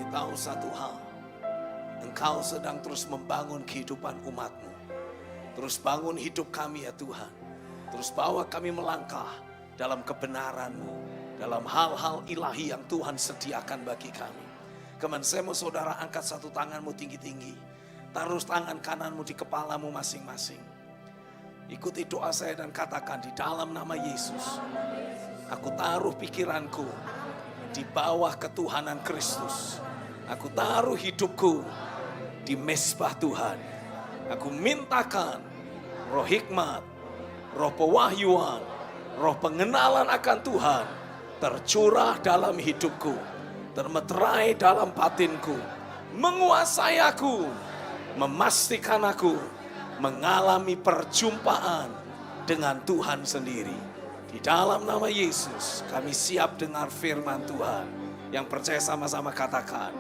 tahu satu hal. Engkau sedang terus membangun kehidupan umat-Mu. Terus bangun hidup kami ya Tuhan. Terus bawa kami melangkah dalam kebenaran-Mu. Dalam hal-hal ilahi yang Tuhan sediakan bagi kami. Kemudian saya mau saudara angkat satu tanganmu tinggi-tinggi. Taruh tangan kananmu di kepalamu masing-masing. Ikuti doa saya dan katakan di dalam nama Yesus. Aku taruh pikiranku di bawah ketuhanan Kristus. Aku taruh hidupku di mezbah Tuhan. Aku mintakan roh hikmat, roh pewahyuan, roh pengenalan akan Tuhan tercurah dalam hidupku, termeterai dalam batinku, menguasai aku, memastikan aku mengalami perjumpaan dengan Tuhan sendiri. Di dalam nama Yesus kami siap dengar firman Tuhan. Yang percaya sama-sama katakan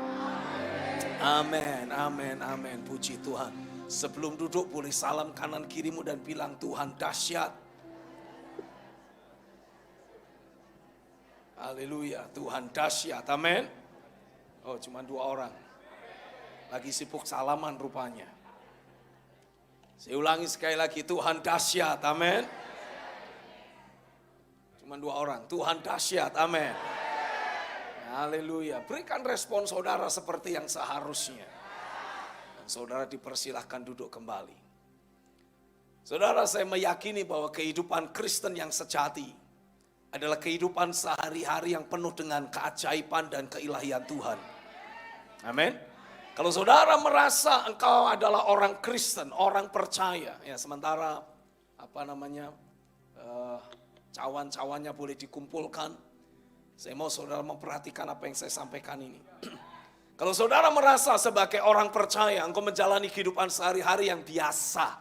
amin, amin, amin. Puji Tuhan. Sebelum duduk boleh salam kanan kirimu dan bilang Tuhan dahsyat. Haleluya, Tuhan dahsyat, amin. Oh cuma 2 orang. Lagi sibuk salaman rupanya. Saya ulangi sekali lagi, Tuhan dahsyat, amin. Cuma 2 orang, Tuhan dahsyat, amin. Haleluya, berikan respon saudara seperti yang seharusnya. Dan saudara dipersilahkan duduk kembali. Saudara, saya meyakini bahwa kehidupan Kristen yang sejati adalah kehidupan sehari-hari yang penuh dengan keajaiban dan keilahian Tuhan. Amin. Kalau saudara merasa engkau adalah orang Kristen, orang percaya, ya sementara cawan-cawannya boleh dikumpulkan. Saya mau saudara memperhatikan apa yang saya sampaikan ini. Kalau saudara merasa sebagai orang percaya, engkau menjalani kehidupan sehari-hari yang biasa,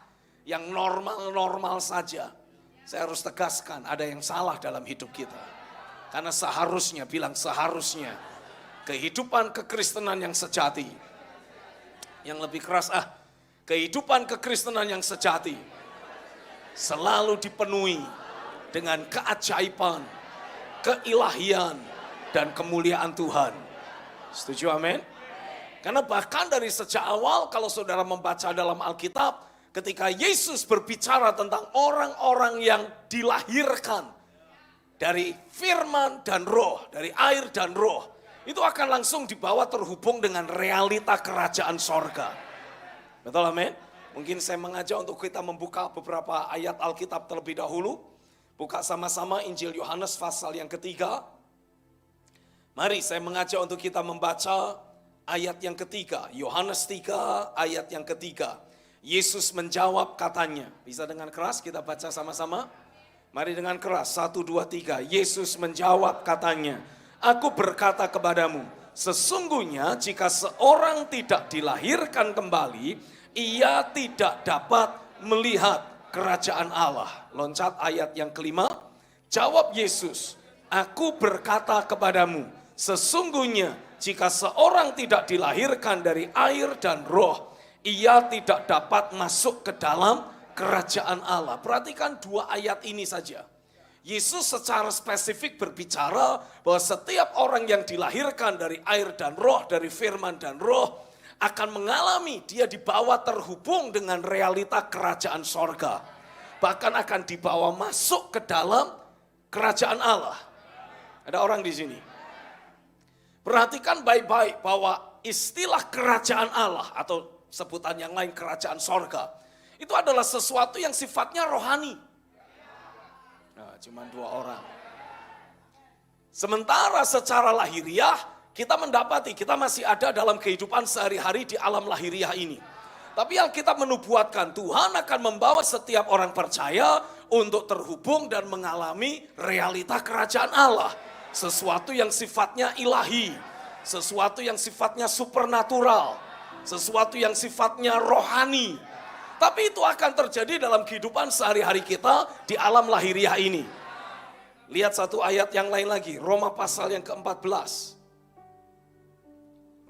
yang normal-normal saja. Saya harus tegaskan, ada yang salah dalam hidup kita. Karena seharusnya, bilang seharusnya, kehidupan kekristenan yang sejati, yang lebih keras, kehidupan kekristenan yang sejati, selalu dipenuhi dengan keajaiban, keilahian, dan kemuliaan Tuhan. Setuju, amin? Karena bahkan dari sejak awal, kalau saudara membaca dalam Alkitab, ketika Yesus berbicara tentang orang-orang yang dilahirkan dari firman dan roh, dari air dan roh, itu akan langsung dibawa terhubung dengan realita kerajaan sorga. Betul, amin? Mungkin saya mengajak untuk kita membuka beberapa ayat Alkitab terlebih dahulu. Buka sama-sama Injil Yohanes pasal yang ketiga. Mari saya mengajak untuk kita membaca ayat yang ketiga. Yohanes 3 ayat yang ketiga. Yesus menjawab katanya. Bisa dengan keras kita baca sama-sama? Mari dengan keras, 1, 2, 3. Yesus menjawab katanya. Aku berkata kepadamu, sesungguhnya jika seorang tidak dilahirkan kembali, ia tidak dapat melihat kerajaan Allah. Loncat ayat yang kelima. Jawab Yesus, aku berkata kepadamu, sesungguhnya jika seorang tidak dilahirkan dari air dan roh, ia tidak dapat masuk ke dalam kerajaan Allah. Perhatikan 2 ayat ini saja. Yesus secara spesifik berbicara bahwa setiap orang yang dilahirkan dari air dan roh, dari firman dan roh, akan mengalami dia dibawa terhubung dengan realita kerajaan sorga. Bahkan akan dibawa masuk ke dalam kerajaan Allah. Ada orang di sini. Perhatikan baik-baik bahwa istilah kerajaan Allah atau sebutan yang lain kerajaan sorga, itu adalah sesuatu yang sifatnya rohani. Nah, cuma 2 orang. Sementara secara lahiriah kita mendapati kita masih ada dalam kehidupan sehari-hari di alam lahiriah ini. Tapi Alkitab menubuatkan Tuhan akan membawa setiap orang percaya untuk terhubung dan mengalami realita kerajaan Allah. Sesuatu yang sifatnya ilahi, sesuatu yang sifatnya supernatural, sesuatu yang sifatnya rohani. Tapi itu akan terjadi dalam kehidupan sehari-hari kita di alam lahiriah ini. Lihat satu ayat yang lain lagi, Roma pasal yang ke-14.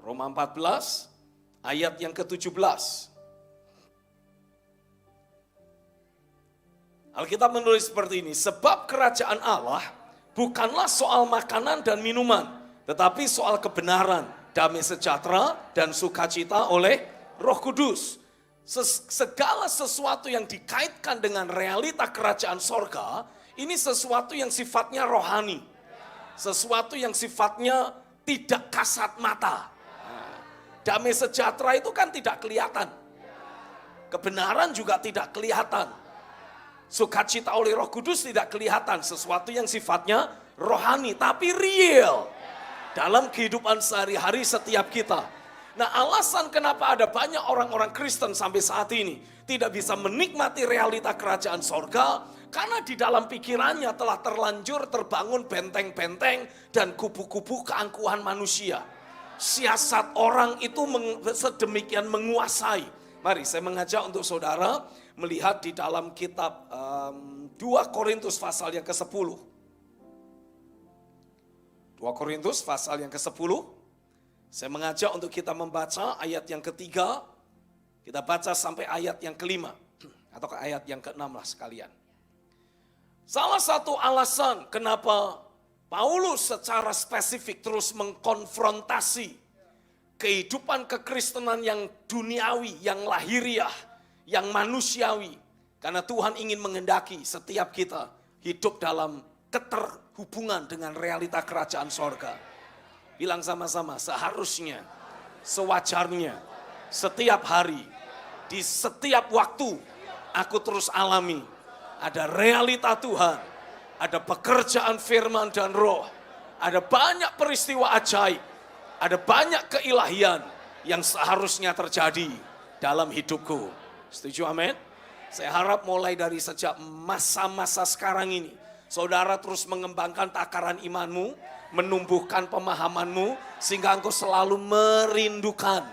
Roma 14 ayat yang ke-17. Alkitab menulis seperti ini, sebab kerajaan Allah bukanlah soal makanan dan minuman, tetapi soal kebenaran, damai sejahtera, dan sukacita oleh Roh Kudus. Segala sesuatu yang dikaitkan dengan realita kerajaan sorga, ini sesuatu yang sifatnya rohani. Sesuatu yang sifatnya tidak kasat mata. Damai sejahtera itu kan tidak kelihatan. Kebenaran juga tidak kelihatan. Sukacita oleh Roh Kudus tidak kelihatan. Sesuatu yang sifatnya rohani, tapi real. Dalam kehidupan sehari-hari setiap kita. Nah, alasan kenapa ada banyak orang-orang Kristen sampai saat ini tidak bisa menikmati realita kerajaan sorga, karena di dalam pikirannya telah terlanjur terbangun benteng-benteng dan kubu-kubu keangkuhan manusia. Siasat orang itu sedemikian menguasai. Mari saya mengajak untuk saudara melihat di dalam kitab 2 Korintus pasal yang ke-10. 2 Korintus pasal yang ke-10. Saya mengajak untuk kita membaca ayat yang ketiga, kita baca sampai ayat yang kelima, atau ke ayat yang ke-6 lah sekalian. Salah satu alasan kenapa Paulus secara spesifik terus mengkonfrontasi kehidupan kekristenan yang duniawi, yang lahiriah, yang manusiawi. Karena Tuhan ingin menghendaki setiap kita hidup dalam keterhubungan dengan realita kerajaan sorga. Bilang sama-sama, seharusnya, sewajarnya, setiap hari, di setiap waktu, aku terus alami, ada realita Tuhan, ada pekerjaan firman dan roh, ada banyak peristiwa ajaib, ada banyak keilahian yang seharusnya terjadi dalam hidupku. Setuju, amin? Saya harap mulai dari sejak masa-masa sekarang ini, saudara terus mengembangkan takaran imanmu, menumbuhkan pemahamanmu, sehingga engkau selalu merindukan.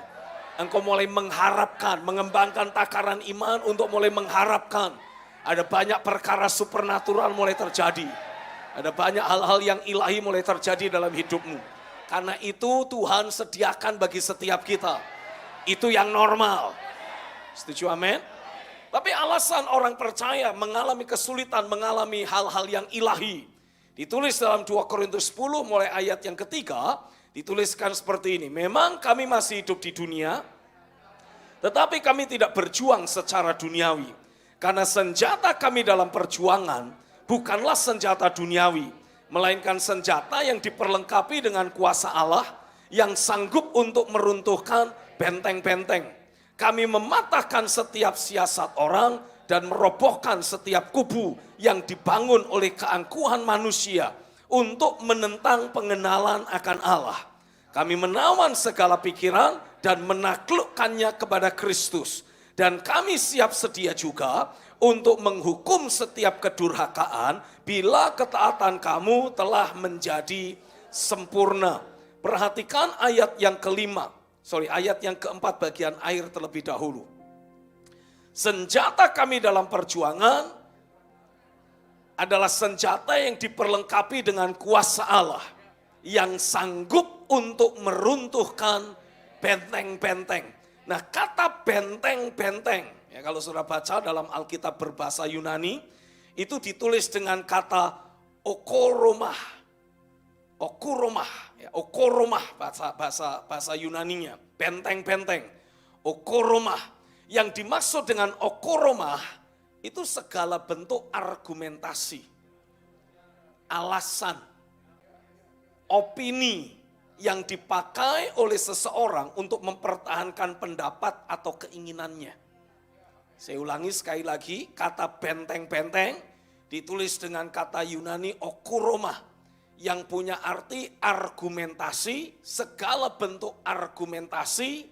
Engkau mulai mengharapkan, mengembangkan takaran iman untuk mulai mengharapkan. Ada banyak perkara supernatural mulai terjadi. Ada banyak hal-hal yang ilahi mulai terjadi dalam hidupmu. Karena itu Tuhan sediakan bagi setiap kita. Itu yang normal. Setuju, amin? Tapi alasan orang percaya mengalami kesulitan, mengalami hal-hal yang ilahi, ditulis dalam 2 Korintus 10 mulai ayat yang ketiga, dituliskan seperti ini. Memang kami masih hidup di dunia, tetapi kami tidak berjuang secara duniawi. Karena senjata kami dalam perjuangan bukanlah senjata duniawi, melainkan senjata yang diperlengkapi dengan kuasa Allah yang sanggup untuk meruntuhkan benteng-benteng. Kami mematahkan setiap siasat orang dan merobohkan setiap kubu yang dibangun oleh keangkuhan manusia untuk menentang pengenalan akan Allah. Kami menawan segala pikiran dan menaklukkannya kepada Kristus. Dan kami siap sedia juga untuk menghukum setiap kedurhakaan bila ketaatan kamu telah menjadi sempurna. Perhatikan ayat yang ayat yang keempat bagian akhir terlebih dahulu. Senjata kami dalam perjuangan adalah senjata yang diperlengkapi dengan kuasa Allah yang sanggup untuk meruntuhkan benteng-benteng. Nah, kata benteng-benteng, ya kalau sudah baca dalam Alkitab berbahasa Yunani, itu ditulis dengan kata okoromah. Okoromah bahasa Yunaninya, benteng-benteng. Okoromah. Yang dimaksud dengan okoromah itu segala bentuk argumentasi, alasan, opini yang dipakai oleh seseorang untuk mempertahankan pendapat atau keinginannya. Saya ulangi sekali lagi, kata benteng-benteng ditulis dengan kata Yunani okoromah yang punya arti argumentasi, segala bentuk argumentasi,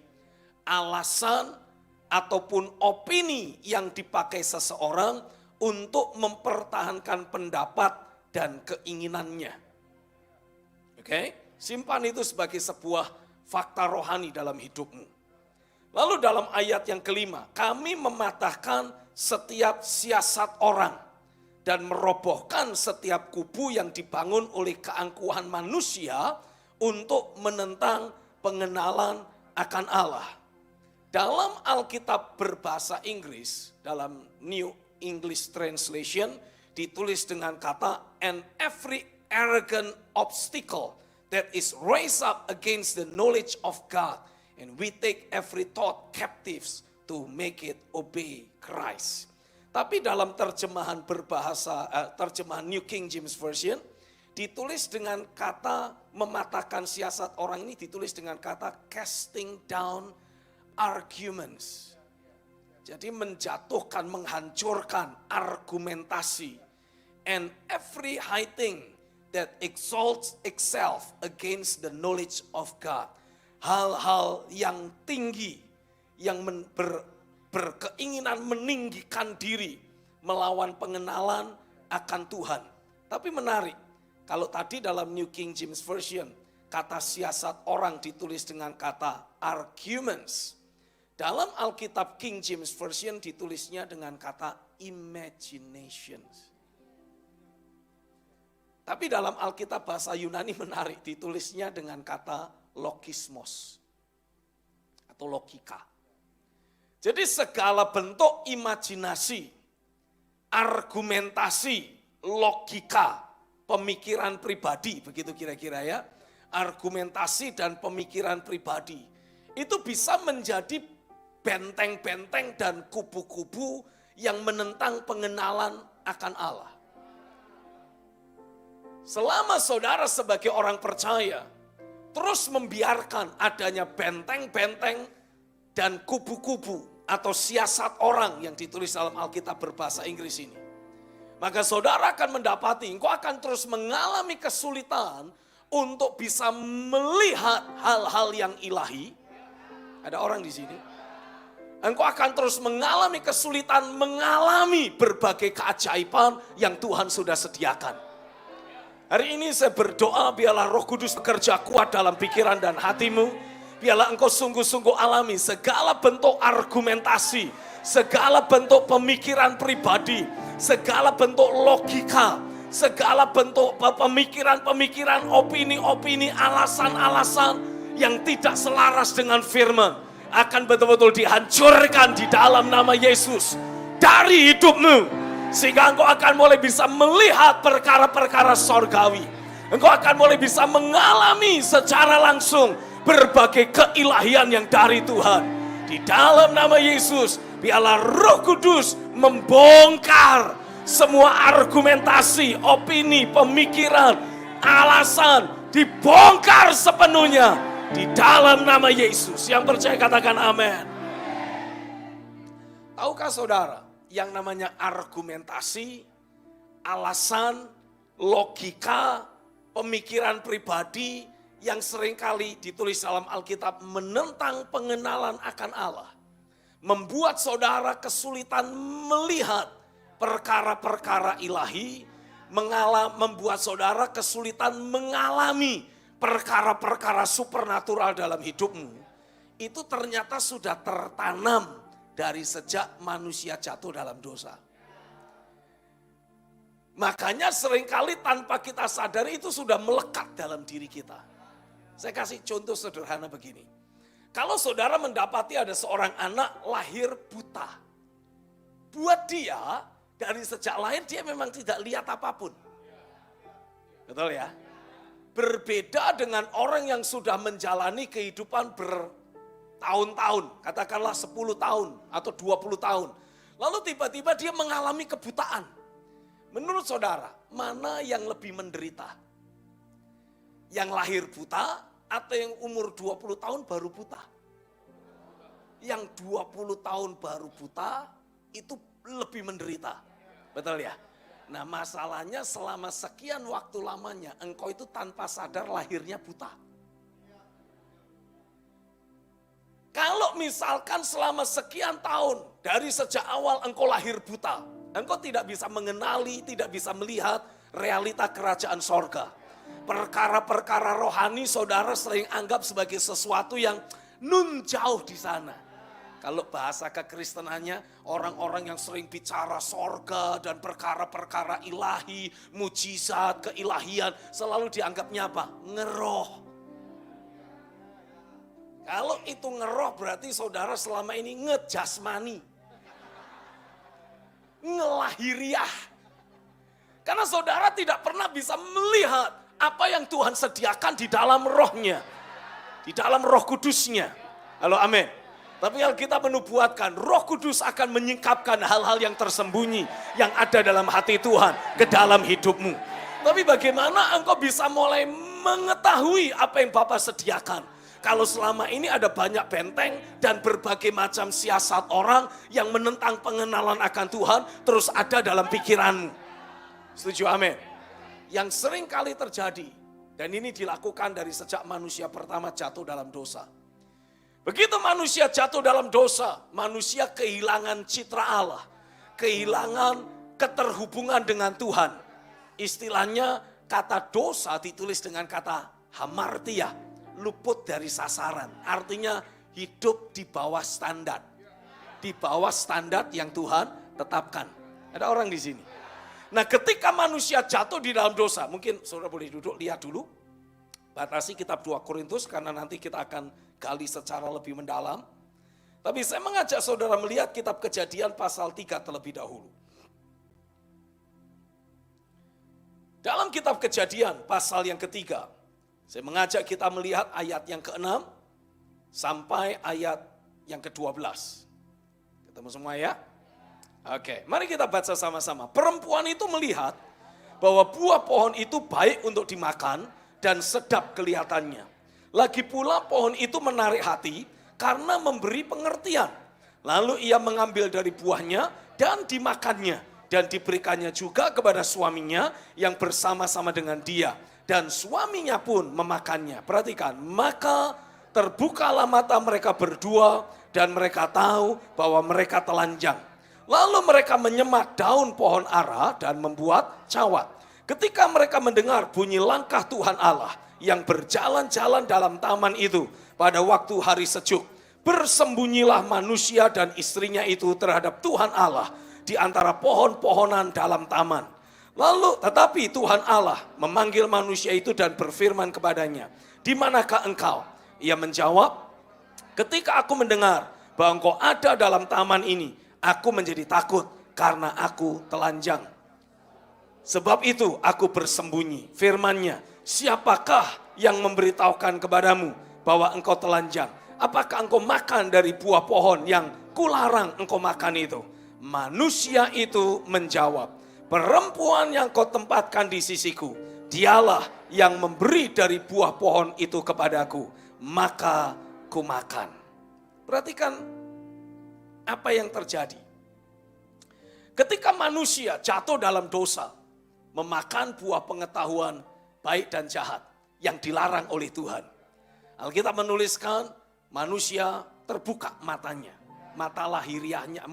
alasan, ataupun opini yang dipakai seseorang untuk mempertahankan pendapat dan keinginannya. Oke, simpan itu sebagai sebuah fakta rohani dalam hidupmu. Lalu dalam ayat yang kelima, kami mematahkan setiap siasat orang dan merobohkan setiap kubu yang dibangun oleh keangkuhan manusia untuk menentang pengenalan akan Allah. Dalam Alkitab berbahasa Inggris, dalam New English Translation, ditulis dengan kata and every arrogant obstacle that is raised up against the knowledge of God, and we take every thought captives to make it obey Christ. Tapi dalam terjemahan terjemahan New King James Version, ditulis dengan kata mematahkan siasat orang ini ditulis dengan kata casting down arguments. Jadi menjatuhkan, menghancurkan argumentasi. And every high thing that exalts itself against the knowledge of God. Hal-hal yang tinggi, yang berkeinginan meninggikan diri melawan pengenalan akan Tuhan. Tapi menarik, kalau tadi dalam New King James Version, kata siasat orang ditulis dengan kata arguments. Dalam Alkitab King James Version ditulisnya dengan kata imaginations. Tapi dalam Alkitab bahasa Yunani menarik, ditulisnya dengan kata logismos atau logika. Jadi segala bentuk imajinasi, argumentasi, logika, pemikiran pribadi, begitu kira-kira ya. Argumentasi dan pemikiran pribadi itu bisa menjadi benteng-benteng dan kubu-kubu yang menentang pengenalan akan Allah. Selama saudara sebagai orang percaya terus membiarkan adanya benteng-benteng dan kubu-kubu atau siasat orang yang ditulis dalam Alkitab berbahasa Inggris ini, maka saudara akan mendapati, engkau akan terus mengalami kesulitan untuk bisa melihat hal-hal yang ilahi. Ada orang di sini. Engkau akan terus mengalami kesulitan mengalami berbagai keajaiban yang Tuhan sudah sediakan. Hari ini saya berdoa biarlah Roh Kudus bekerja kuat dalam pikiran dan hatimu. Biarlah engkau sungguh-sungguh alami segala bentuk argumentasi, segala bentuk pemikiran pribadi, segala bentuk logika, segala bentuk pemikiran-pemikiran, opini-opini, alasan-alasan yang tidak selaras dengan firman akan betul-betul dihancurkan di dalam nama Yesus dari hidupmu. Sehingga engkau akan mulai bisa melihat perkara-perkara sorgawi. Engkau akan mulai bisa mengalami secara langsung berbagai keilahian yang dari Tuhan. Di dalam nama Yesus, biarlah Roh Kudus membongkar semua argumentasi, opini, pemikiran, alasan, dibongkar sepenuhnya di dalam nama Yesus. Yang percaya katakan amin. Tahukah saudara, yang namanya argumentasi, alasan, logika, pemikiran pribadi yang seringkali ditulis dalam Alkitab menentang pengenalan akan Allah, membuat saudara kesulitan melihat perkara-perkara ilahi, membuat saudara kesulitan mengalami perkara-perkara supernatural dalam hidupmu. Itu ternyata sudah tertanam dari sejak manusia jatuh dalam dosa. Makanya seringkali tanpa kita sadari itu sudah melekat dalam diri kita. Saya kasih contoh sederhana begini. Kalau saudara mendapati ada seorang anak lahir buta. Buat dia, dari sejak lahir dia memang tidak lihat apapun. Betul ya? Berbeda dengan orang yang sudah menjalani kehidupan tahun-tahun, katakanlah 10 tahun atau 20 tahun. Lalu tiba-tiba dia mengalami kebutaan. Menurut saudara, mana yang lebih menderita? Yang lahir buta atau yang umur 20 tahun baru buta? Yang 20 tahun baru buta itu lebih menderita. Betul ya? Nah masalahnya selama sekian waktu lamanya engkau itu tanpa sadar lahirnya buta. Kalau misalkan selama sekian tahun dari sejak awal engkau lahir buta, engkau tidak bisa mengenali, tidak bisa melihat realita kerajaan sorga. Perkara-perkara rohani saudara sering anggap sebagai sesuatu yang nun jauh di sana. Kalau bahasa kekristenannya, orang-orang yang sering bicara sorga dan perkara-perkara ilahi, mujizat, keilahian, selalu dianggapnya apa? Ngeroh. Kalau itu ngeroh berarti saudara selama ini ngejasmani. Ngelahiriah. Karena saudara tidak pernah bisa melihat apa yang Tuhan sediakan di dalam rohnya, di dalam roh kudusnya. Halo, amin. Tapi Alkitab menubuatkan Roh Kudus akan menyingkapkan hal-hal yang tersembunyi yang ada dalam hati Tuhan ke dalam hidupmu. Tapi bagaimana engkau bisa mulai mengetahui apa yang Bapa sediakan? Kalau selama ini ada banyak benteng dan berbagai macam siasat orang yang menentang pengenalan akan Tuhan terus ada dalam pikiranmu. Setuju, amin. Yang sering kali terjadi, dan ini dilakukan dari sejak manusia pertama jatuh dalam dosa. Begitu manusia jatuh dalam dosa, manusia kehilangan citra Allah, kehilangan keterhubungan dengan Tuhan. Istilahnya kata dosa ditulis dengan kata hamartia, luput dari sasaran. Artinya hidup di bawah standar. Di bawah standar yang Tuhan tetapkan. Ada orang di sini. Nah, ketika manusia jatuh di dalam dosa, mungkin saudara boleh duduk, lihat dulu. Batasi kitab 2 Korintus karena nanti kita akan gali secara lebih mendalam. Tapi saya mengajak saudara melihat kitab Kejadian pasal 3 terlebih dahulu. Dalam kitab Kejadian pasal yang ketiga, saya mengajak kita melihat ayat yang ke-6 sampai ayat yang ke-12. Ketemu semua ya? Oke, mari kita baca sama-sama. Perempuan itu melihat bahwa buah pohon itu baik untuk dimakan dan sedap kelihatannya. Lagi pula pohon itu menarik hati karena memberi pengertian. Lalu ia mengambil dari buahnya dan dimakannya. Dan diberikannya juga kepada suaminya yang bersama-sama dengan dia. Dan suaminya pun memakannya. Perhatikan, maka terbukalah mata mereka berdua dan mereka tahu bahwa mereka telanjang. Lalu mereka menyemat daun pohon ara dan membuat cawat. Ketika mereka mendengar bunyi langkah Tuhan Allah yang berjalan-jalan dalam taman itu pada waktu hari sejuk, bersembunyilah manusia dan istrinya itu terhadap Tuhan Allah di antara pohon-pohonan dalam taman. Lalu tetapi Tuhan Allah memanggil manusia itu dan berfirman kepadanya, "Di manakah engkau?" Ia menjawab, "Ketika aku mendengar bahwa engkau ada dalam taman ini, aku menjadi takut karena aku telanjang. Sebab itu aku bersembunyi." Firman-Nya, "Siapakah yang memberitahukan kepadamu bahwa engkau telanjang? Apakah engkau makan dari buah pohon yang kularang engkau makan itu?" Manusia itu menjawab, "Perempuan yang kau tempatkan di sisiku, dialah yang memberi dari buah pohon itu kepadaku, maka ku makan." Perhatikan apa yang terjadi. Ketika manusia jatuh dalam dosa, memakan buah pengetahuan baik dan jahat yang dilarang oleh Tuhan. Alkitab menuliskan manusia terbuka matanya, mata lahiriahnya,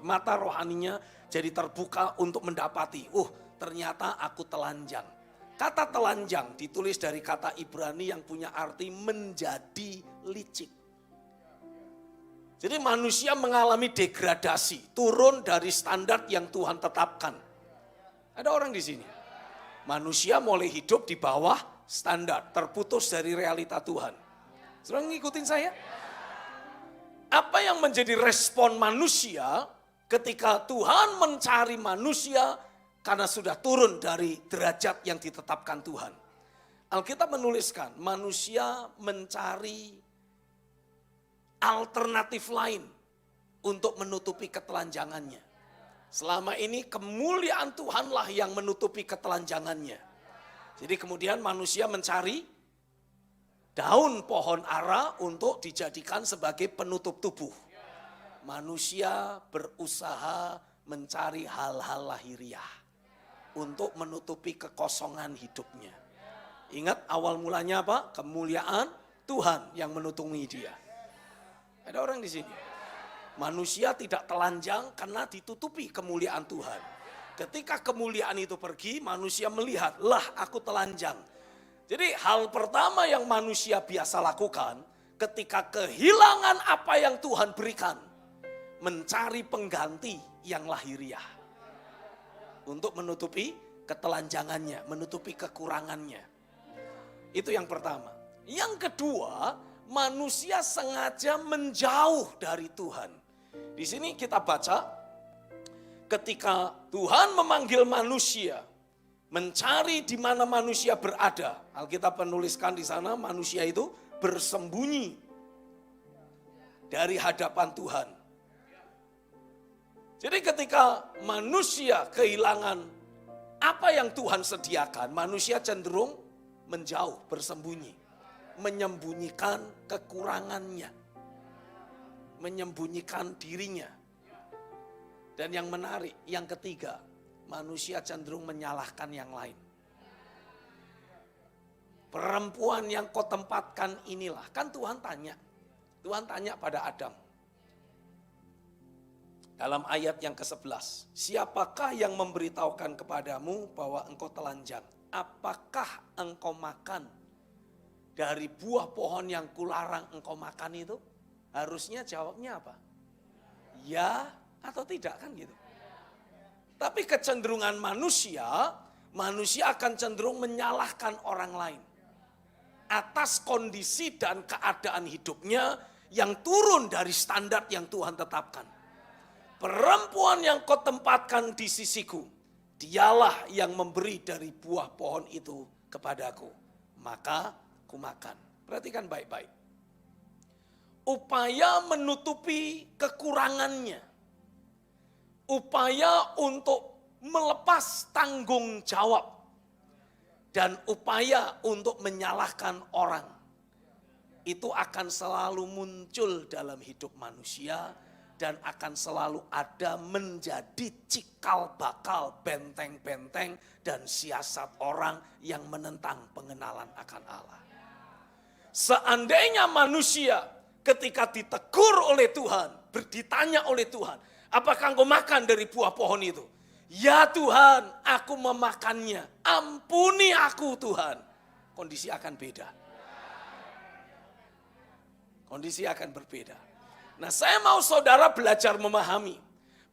mata rohaninya jadi terbuka untuk mendapati, ternyata aku telanjang. Kata telanjang ditulis dari kata Ibrani yang punya arti menjadi licik. Jadi manusia mengalami degradasi, turun dari standar yang Tuhan tetapkan. Ada orang di sini. Manusia mulai hidup di bawah standar, terputus dari realita Tuhan. Saudara ngikutin saya? Apa yang menjadi respon manusia ketika Tuhan mencari manusia karena sudah turun dari derajat yang ditetapkan Tuhan? Alkitab menuliskan manusia mencari alternatif lain untuk menutupi ketelanjangannya. Selama ini kemuliaan Tuhanlah yang menutupi ketelanjangannya. Jadi kemudian manusia mencari daun pohon ara untuk dijadikan sebagai penutup tubuh. Manusia berusaha mencari hal-hal lahiriah untuk menutupi kekosongan hidupnya. Ingat awal mulanya apa? Kemuliaan Tuhan yang menutupi dia. Ada orang di sini. Manusia tidak telanjang karena ditutupi kemuliaan Tuhan. Ketika kemuliaan itu pergi, manusia melihat, lah aku telanjang. Jadi hal pertama yang manusia biasa lakukan ketika kehilangan apa yang Tuhan berikan, mencari pengganti yang lahiriah. Untuk menutupi ketelanjangannya, menutupi kekurangannya. Itu yang pertama. Yang kedua, manusia sengaja menjauh dari Tuhan. Di sini kita baca ketika Tuhan memanggil manusia Mencari di mana manusia berada. Alkitab menuliskan di sana manusia itu bersembunyi dari hadapan Tuhan. Jadi ketika manusia kehilangan apa yang Tuhan sediakan, manusia cenderung menjauh, bersembunyi, menyembunyikan kekurangannya, menyembunyikan dirinya. Dan yang menarik, yang ketiga, manusia cenderung menyalahkan yang lain. Perempuan yang kau tempatkan inilah, kan Tuhan tanya pada Adam. Dalam ayat yang ke-11, siapakah yang memberitahukan kepadamu bahwa engkau telanjang? Apakah engkau makan dari buah pohon yang kularang engkau makan itu? Harusnya jawabnya apa? Ya atau tidak, kan gitu. Tapi kecenderungan manusia akan cenderung menyalahkan orang lain atas kondisi dan keadaan hidupnya yang turun dari standar yang Tuhan tetapkan. Perempuan yang kau tempatkan di sisiku, dialah yang memberi dari buah pohon itu kepadaku, maka ku makan. Perhatikan baik-baik. Upaya menutupi kekurangannya, upaya untuk melepas tanggung jawab, dan upaya untuk menyalahkan orang, itu akan selalu muncul dalam hidup manusia dan akan selalu ada menjadi cikal bakal, benteng-benteng dan siasat orang yang menentang pengenalan akan Allah. Seandainya manusia ketika ditegur oleh Tuhan, ditanya oleh Tuhan, apakah engkau makan dari buah pohon itu? Ya Tuhan, aku memakannya. Ampuni aku Tuhan. Kondisi akan beda. Kondisi akan berbeda. Nah, saya mau saudara belajar memahami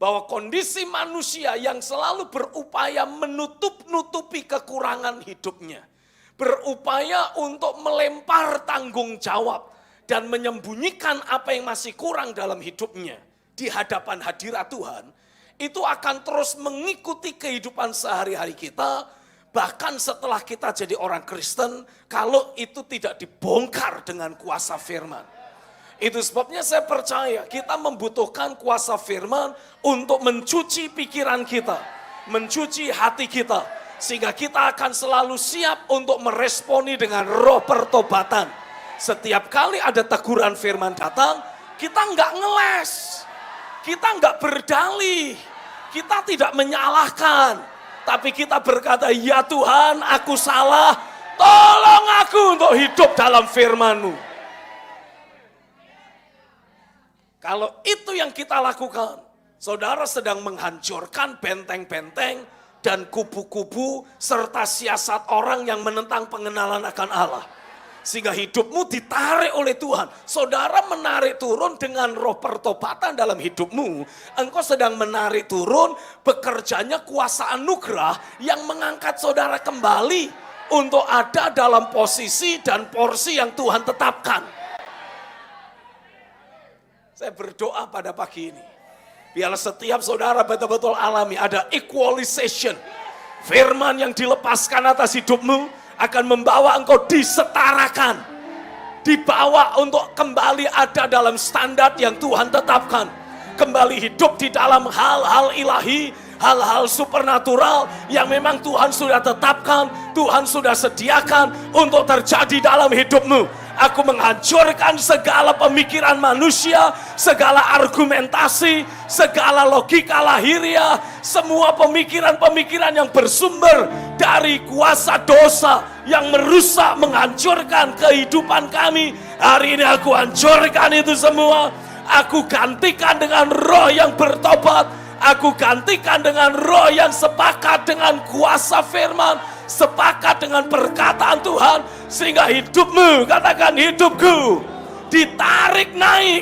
bahwa kondisi manusia yang selalu berupaya menutup-nutupi kekurangan hidupnya, berupaya untuk melempar tanggung jawab dan menyembunyikan apa yang masih kurang dalam hidupnya di hadapan hadirat Tuhan, itu akan terus mengikuti kehidupan sehari-hari kita, bahkan setelah kita jadi orang Kristen, kalau itu tidak dibongkar dengan kuasa firman. Itu sebabnya saya percaya kita membutuhkan kuasa firman untuk mencuci pikiran kita, mencuci hati kita, sehingga kita akan selalu siap untuk meresponi dengan roh pertobatan. Setiap kali ada teguran firman datang, kita nggak ngeles, kita nggak berdalih, kita tidak menyalahkan, tapi kita berkata, ya Tuhan, aku salah, tolong aku untuk hidup dalam firman-Mu. Kalau itu yang kita lakukan, saudara sedang menghancurkan benteng-benteng dan kubu-kubu serta siasat orang yang menentang pengenalan akan Allah. Sehingga hidupmu ditarik oleh Tuhan. Saudara menarik turun dengan roh pertobatan dalam hidupmu. Engkau sedang menarik turun bekerjanya kuasa anugerah yang mengangkat saudara kembali untuk ada dalam posisi dan porsi yang Tuhan tetapkan. Saya berdoa pada pagi ini, biarlah setiap saudara betul-betul alami ada equalization. Firman yang dilepaskan atas hidupmu akan membawa engkau disetarakan, dibawa untuk kembali ada dalam standar yang Tuhan tetapkan. Kembali hidup di dalam hal-hal ilahi, hal-hal supernatural yang memang Tuhan sudah tetapkan, Tuhan sudah sediakan untuk terjadi dalam hidupmu. Aku menghancurkan segala pemikiran manusia, segala argumentasi, segala logika lahiriah, semua pemikiran-pemikiran yang bersumber dari kuasa dosa yang merusak, menghancurkan kehidupan kami. Hari ini aku hancurkan itu semua. Aku gantikan dengan roh yang bertobat. Aku gantikan dengan roh yang sepakat dengan kuasa firman, sepakat dengan perkataan Tuhan, sehingga hidupmu, katakan hidupku, ditarik naik,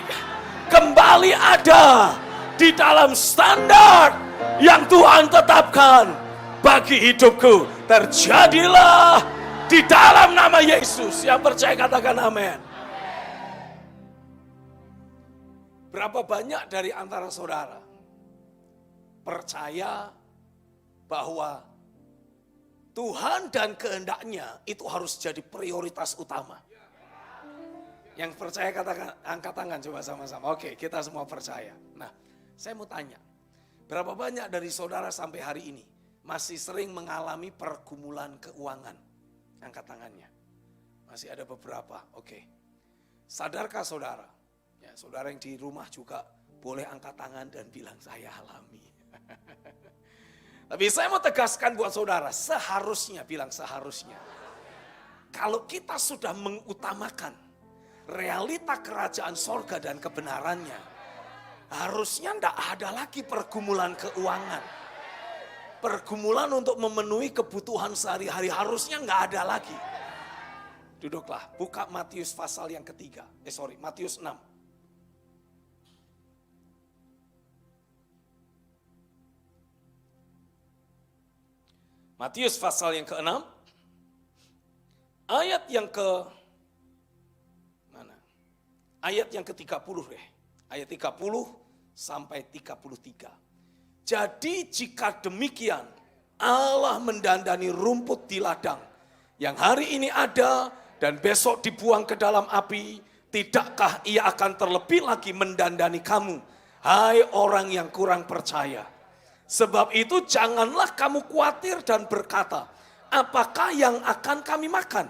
kembali ada di dalam standar yang Tuhan tetapkan bagi hidupku. Terjadilah di dalam nama Yesus. Yang percaya katakan amin. Berapa banyak dari antara saudara percaya bahwa Tuhan dan kehendaknya itu harus jadi prioritas utama. Yang percaya katakan, angkat tangan coba sama-sama. Oke, kita semua percaya. Nah, saya mau tanya, berapa banyak dari saudara sampai hari ini masih sering mengalami pergumulan keuangan? Angkat tangannya. Masih ada beberapa, oke. Sadarkah saudara? Ya, saudara yang di rumah juga boleh angkat tangan dan bilang saya alami. Tapi saya mau tegaskan buat saudara, seharusnya, bilang seharusnya. Kalau kita sudah mengutamakan realita kerajaan sorga dan kebenarannya, harusnya tidak ada lagi pergumulan keuangan. Pergumulan untuk memenuhi kebutuhan sehari-hari harusnya nggak ada lagi. Duduklah, buka Matius pasal yang ketiga. Matius 6. Matius pasal yang ke-6, ayat yang Ayat yang ke-30 deh. Ayat 30 sampai 33. Jadi jika demikian, Allah mendandani rumput di ladang, yang hari ini ada dan besok dibuang ke dalam api, tidakkah ia akan terlebih lagi mendandani kamu, hai orang yang kurang percaya? Sebab itu janganlah kamu khawatir dan berkata, apakah yang akan kami makan?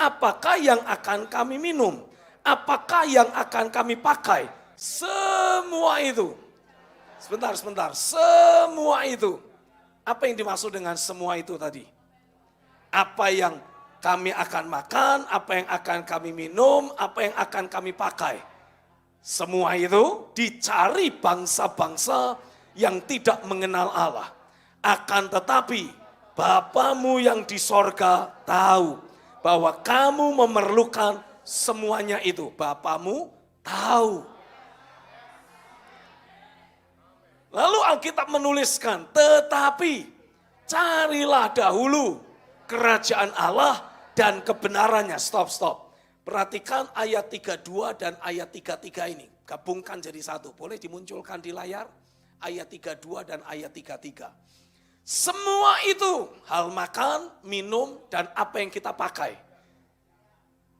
Apakah yang akan kami minum? Apakah yang akan kami pakai? Semua itu. Sebentar. Semua itu. Apa yang dimaksud dengan semua itu tadi? Apa yang kami akan makan, apa yang akan kami minum, apa yang akan kami pakai. Semua itu dicari bangsa-bangsa yang tidak mengenal Allah. Akan tetapi Bapamu yang di sorga tahu bahwa kamu memerlukan semuanya itu. Bapamu tahu. Lalu Alkitab menuliskan, tetapi carilah dahulu kerajaan Allah dan kebenarannya. Stop. Perhatikan ayat 32 dan ayat 33 ini. Gabungkan jadi satu. Boleh dimunculkan di layar? Ayat 32 dan ayat 33. Semua itu, hal makan, minum, dan apa yang kita pakai,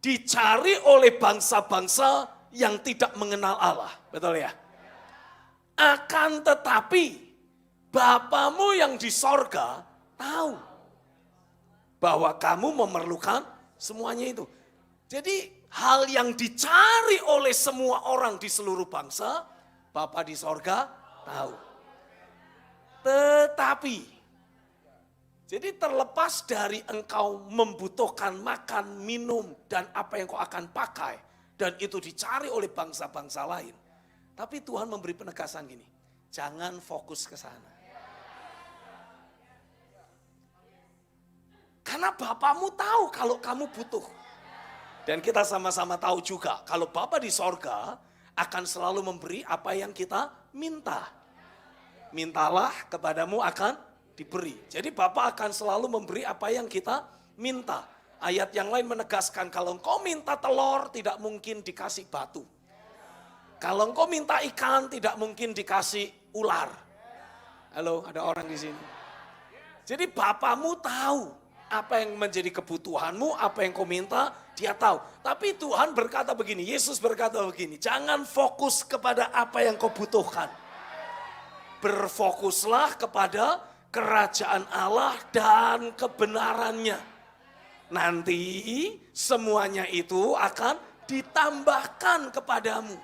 dicari oleh bangsa-bangsa yang tidak mengenal Allah. Betul ya? Akan tetapi, Bapamu yang di sorga tahu bahwa kamu memerlukan semuanya itu. Jadi hal yang dicari oleh semua orang di seluruh bangsa, Bapa di sorga tahu. Tetapi, jadi terlepas dari engkau membutuhkan makan, minum, dan apa yang kau akan pakai, dan itu dicari oleh bangsa-bangsa lain. Tapi Tuhan memberi penegasan gini, jangan fokus ke sana. Karena Bapamu tahu kalau kamu butuh. Dan kita sama-sama tahu juga, kalau Bapa di sorga akan selalu memberi apa yang kita minta. Mintalah kepadamu akan diberi. Jadi Bapa akan selalu memberi apa yang kita minta. Ayat yang lain menegaskan kalau engkau minta telur tidak mungkin dikasih batu. Kalau engkau minta ikan tidak mungkin dikasih ular. Halo, ada orang di sini. Jadi Bapamu tahu apa yang menjadi kebutuhanmu, apa yang kau minta, dia tahu. Tapi Tuhan berkata begini, Yesus berkata begini, jangan fokus kepada apa yang kau butuhkan. Berfokuslah kepada kerajaan Allah dan kebenarannya. Nanti semuanya itu akan ditambahkan kepadamu.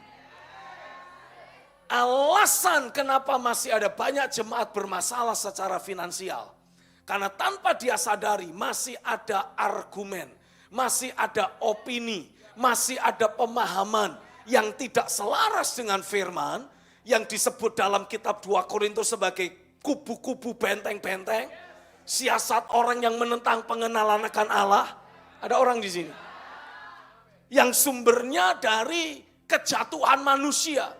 Alasan kenapa masih ada banyak jemaat bermasalah secara finansial. Karena tanpa dia sadari masih ada argumen, masih ada opini, masih ada pemahaman yang tidak selaras dengan firman. Yang disebut dalam kitab 2 Korintus sebagai kubu-kubu benteng-benteng. Siasat orang yang menentang pengenalan akan Allah. Ada orang di sini. Yang sumbernya dari kejatuhan manusia.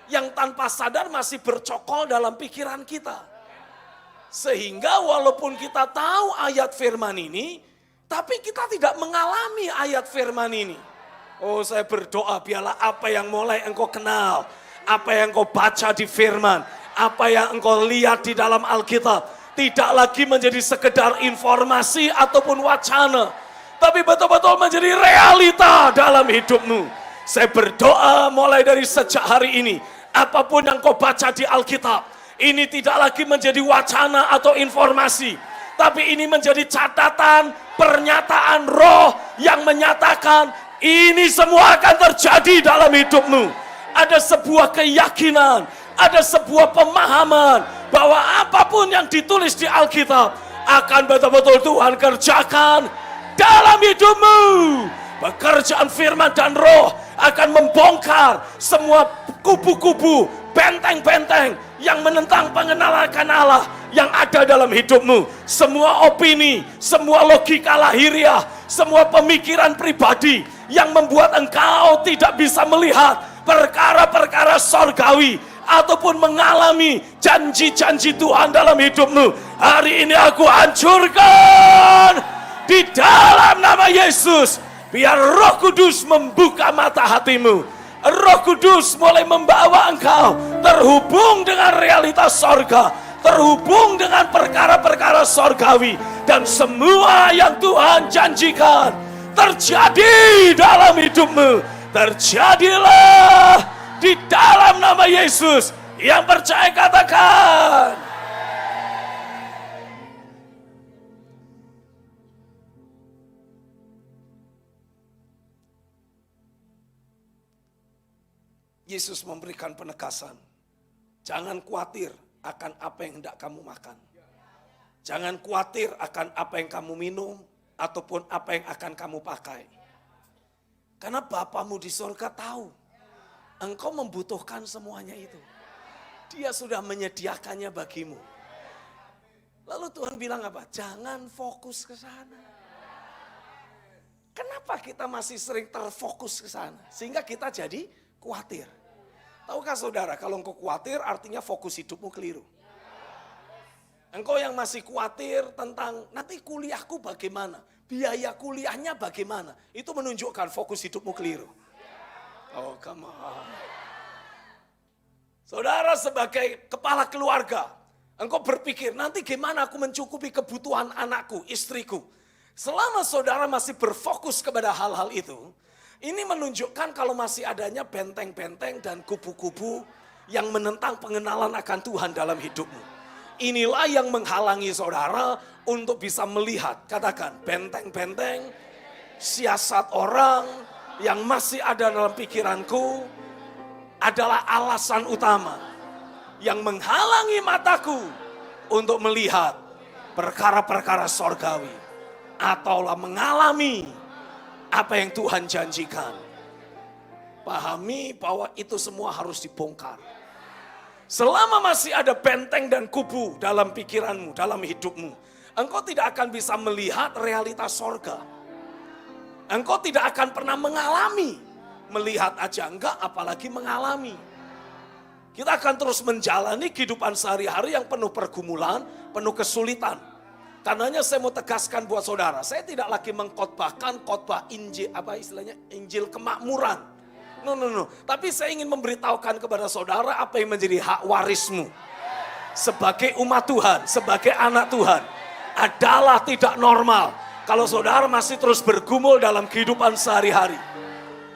Yang tanpa sadar masih bercokol dalam pikiran kita. Sehingga walaupun kita tahu ayat firman ini, tapi kita tidak mengalami ayat firman ini. Oh, saya berdoa biarlah apa yang mulai engkau kenal, apa yang engkau baca di firman, apa yang engkau lihat di dalam Alkitab, tidak lagi menjadi sekedar informasi ataupun wacana, tapi betul-betul menjadi realita dalam hidupmu. Saya berdoa mulai dari sejak hari ini, apapun yang kau baca di Alkitab, ini tidak lagi menjadi wacana atau informasi, tapi ini menjadi catatan, pernyataan roh yang menyatakan ini semua akan terjadi dalam hidupmu. Ada sebuah keyakinan, ada sebuah pemahaman bahwa apapun yang ditulis di Alkitab akan betul-betul Tuhan kerjakan dalam hidupmu. Pekerjaan firman dan roh akan membongkar semua kubu-kubu, benteng-benteng yang menentang pengenalan akan Allah yang ada dalam hidupmu. Semua opini, semua logika lahiriah, semua pemikiran pribadi yang membuat engkau tidak bisa melihat perkara-perkara sorgawi ataupun mengalami janji-janji Tuhan dalam hidupmu. Hari ini aku hancurkan di dalam nama Yesus. Biar Roh Kudus membuka mata hatimu. Roh Kudus mulai membawa engkau terhubung dengan realitas sorga, terhubung dengan perkara-perkara sorgawi, dan semua yang Tuhan janjikan terjadi dalam hidupmu. Terjadilah di dalam nama Yesus. Yang percaya katakan. Yesus memberikan penekasan. Jangan khawatir akan apa yang hendak kamu makan. Jangan khawatir akan apa yang kamu minum ataupun apa yang akan kamu pakai. Karena Bapamu di surga tahu engkau membutuhkan semuanya itu. Dia sudah menyediakannya bagimu. Lalu Tuhan bilang apa? Jangan fokus ke sana. Kenapa kita masih sering terfokus ke sana? Sehingga kita jadi khawatir. Tahukah saudara, kalau engkau khawatir artinya fokus hidupmu keliru. Engkau yang masih khawatir tentang nanti kuliahku bagaimana, biaya kuliahnya bagaimana, itu menunjukkan fokus hidupmu keliru. Oh, come on. Saudara sebagai kepala keluarga, engkau berpikir nanti gimana aku mencukupi kebutuhan anakku, istriku. Selama saudara masih berfokus kepada hal-hal itu, ini menunjukkan kalau masih adanya benteng-benteng dan kubu-kubu yang menentang pengenalan akan Tuhan dalam hidupmu. Inilah yang menghalangi saudara untuk bisa melihat, katakan, benteng-benteng, siasat orang yang masih ada dalam pikiranku adalah alasan utama yang menghalangi mataku untuk melihat perkara-perkara sorgawi ataulah mengalami apa yang Tuhan janjikan. Pahami bahwa itu semua harus dibongkar. Selama masih ada benteng dan kubu dalam pikiranmu, dalam hidupmu, engkau tidak akan bisa melihat realitas sorga. Engkau tidak akan pernah mengalami. Melihat aja enggak, apalagi mengalami. Kita akan terus menjalani kehidupan sehari-hari yang penuh pergumulan, penuh kesulitan. Karenanya saya mau tegaskan buat saudara, saya tidak lagi mengkhotbahkan khotbah Injil, Injil kemakmuran. No. Tapi saya ingin memberitahukan kepada saudara apa yang menjadi hak warismu. Sebagai umat Tuhan, sebagai anak Tuhan, adalah tidak normal kalau saudara masih terus bergumul dalam kehidupan sehari-hari.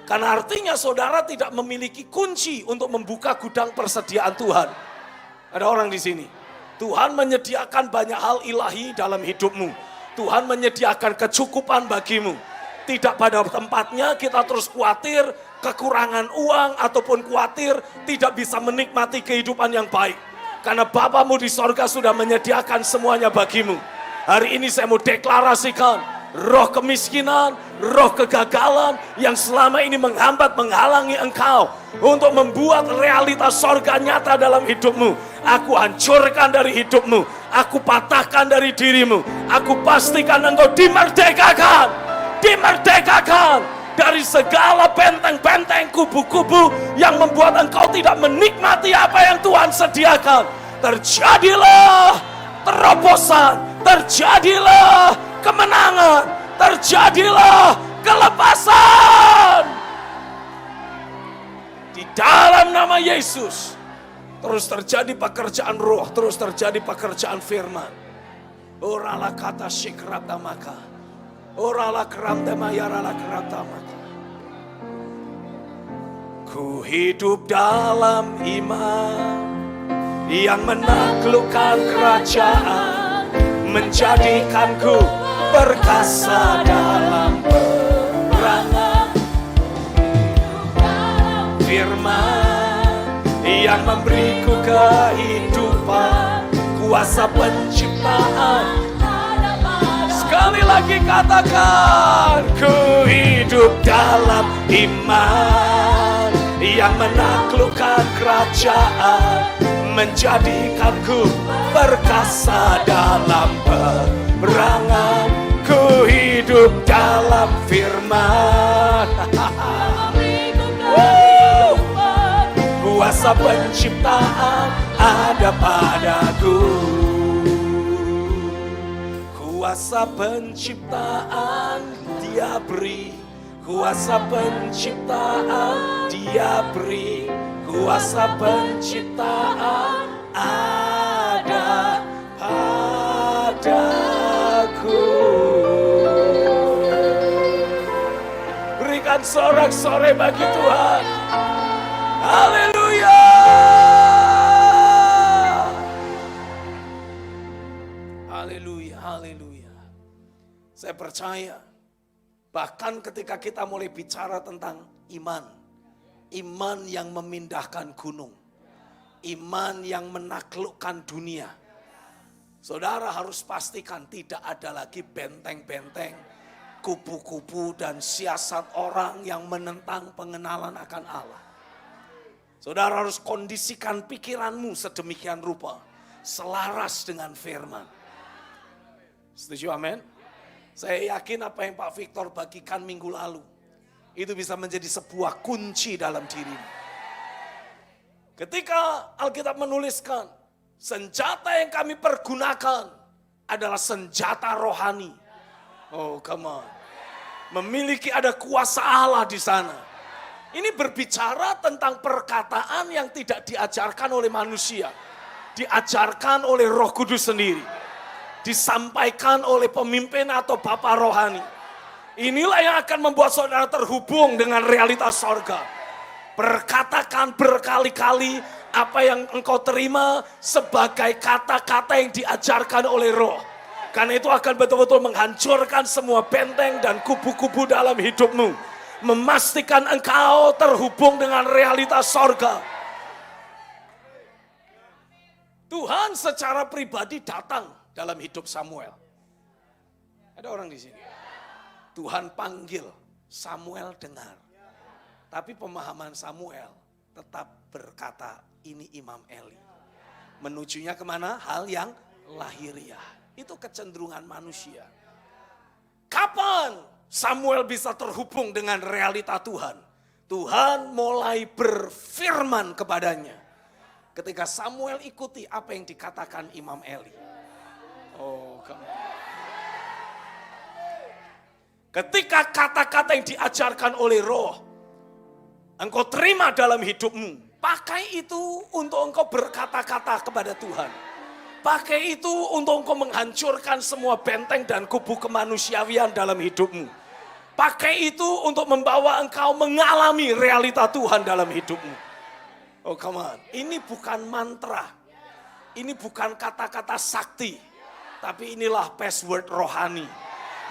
Karena artinya saudara tidak memiliki kunci untuk membuka gudang persediaan Tuhan. Ada orang di sini. Tuhan menyediakan banyak hal ilahi dalam hidupmu. Tuhan menyediakan kecukupan bagimu. Tidak pada tempatnya kita terus khawatir kekurangan uang ataupun khawatir tidak bisa menikmati kehidupan yang baik. Karena Bapamu di sorga sudah menyediakan semuanya bagimu. Hari ini saya mau deklarasikan roh kemiskinan, roh kegagalan yang selama ini menghambat, menghalangi engkau untuk membuat realitas sorga nyata dalam hidupmu. Aku hancurkan dari hidupmu, aku patahkan dari dirimu, aku pastikan engkau dimerdekakan, dari segala benteng-benteng, kubu-kubu yang membuat engkau tidak menikmati apa yang Tuhan sediakan. Terjadilah terobosan, terjadilah kemenangan, terjadilah kelepasan. Di dalam nama Yesus, terus terjadi pekerjaan roh, terus terjadi pekerjaan firman. Orala kata shikrata maka. Orala keramda mayarala kerata maka. Ku hidup dalam iman yang menaklukkan kerajaan, menjadikanku perkasa dalam peperangan. Firman yang memberiku kehidupan, kuasa penciptaan. Sekali lagi katakan, ku hidup dalam iman yang menaklukkan kerajaan, menjadikanku perkasa dalam peperangan. Ku hidup dalam firman, kuasa penciptaan ada padaku. Kuasa penciptaan Dia beri, kuasa penciptaan Dia beri, kuasa penciptaan ada padaku. Berikan sorak-sorai bagi Tuhan. Haleluya. Haleluya, haleluya. Saya percaya bahkan ketika kita mulai bicara tentang iman, iman yang memindahkan gunung, iman yang menaklukkan dunia, saudara harus pastikan tidak ada lagi benteng-benteng, kubu-kubu dan siasat orang yang menentang pengenalan akan Allah. Saudara harus kondisikan pikiranmu sedemikian rupa, selaras dengan firman. Setuju, amin? Saya yakin apa yang Pak Victor bagikan minggu lalu, itu bisa menjadi sebuah kunci dalam dirimu. Ketika Alkitab menuliskan, senjata yang kami pergunakan adalah senjata rohani. Oh, come on. Memiliki ada kuasa Allah di sana. Ini berbicara tentang perkataan yang tidak diajarkan oleh manusia. Diajarkan oleh Roh Kudus sendiri. Disampaikan oleh pemimpin atau bapa rohani. Inilah yang akan membuat saudara terhubung dengan realitas sorga. Perkatakan berkali-kali apa yang engkau terima sebagai kata-kata yang diajarkan oleh Roh. Karena itu akan betul-betul menghancurkan semua benteng dan kubu-kubu dalam hidupmu. Memastikan engkau terhubung dengan realitas sorga. Tuhan secara pribadi datang dalam hidup Samuel. Ada orang di sini. Tuhan panggil, Samuel dengar. Tapi pemahaman Samuel tetap berkata, ini Imam Eli. Menujunya kemana? Hal yang lahiriah. Itu kecenderungan manusia. Kapan Samuel bisa terhubung dengan realita Tuhan? Tuhan mulai berfirman kepadanya. Ketika Samuel ikuti apa yang dikatakan Imam Eli. Oh, come on. Ketika kata-kata yang diajarkan oleh Roh, engkau terima dalam hidupmu, pakai itu untuk engkau berkata-kata kepada Tuhan. Pakai itu untuk engkau menghancurkan semua benteng dan kubu kemanusiawian dalam hidupmu. Pakai itu untuk membawa engkau mengalami realita Tuhan dalam hidupmu. Oh, come on. Ini bukan mantra. Ini bukan kata-kata sakti. Tapi inilah password rohani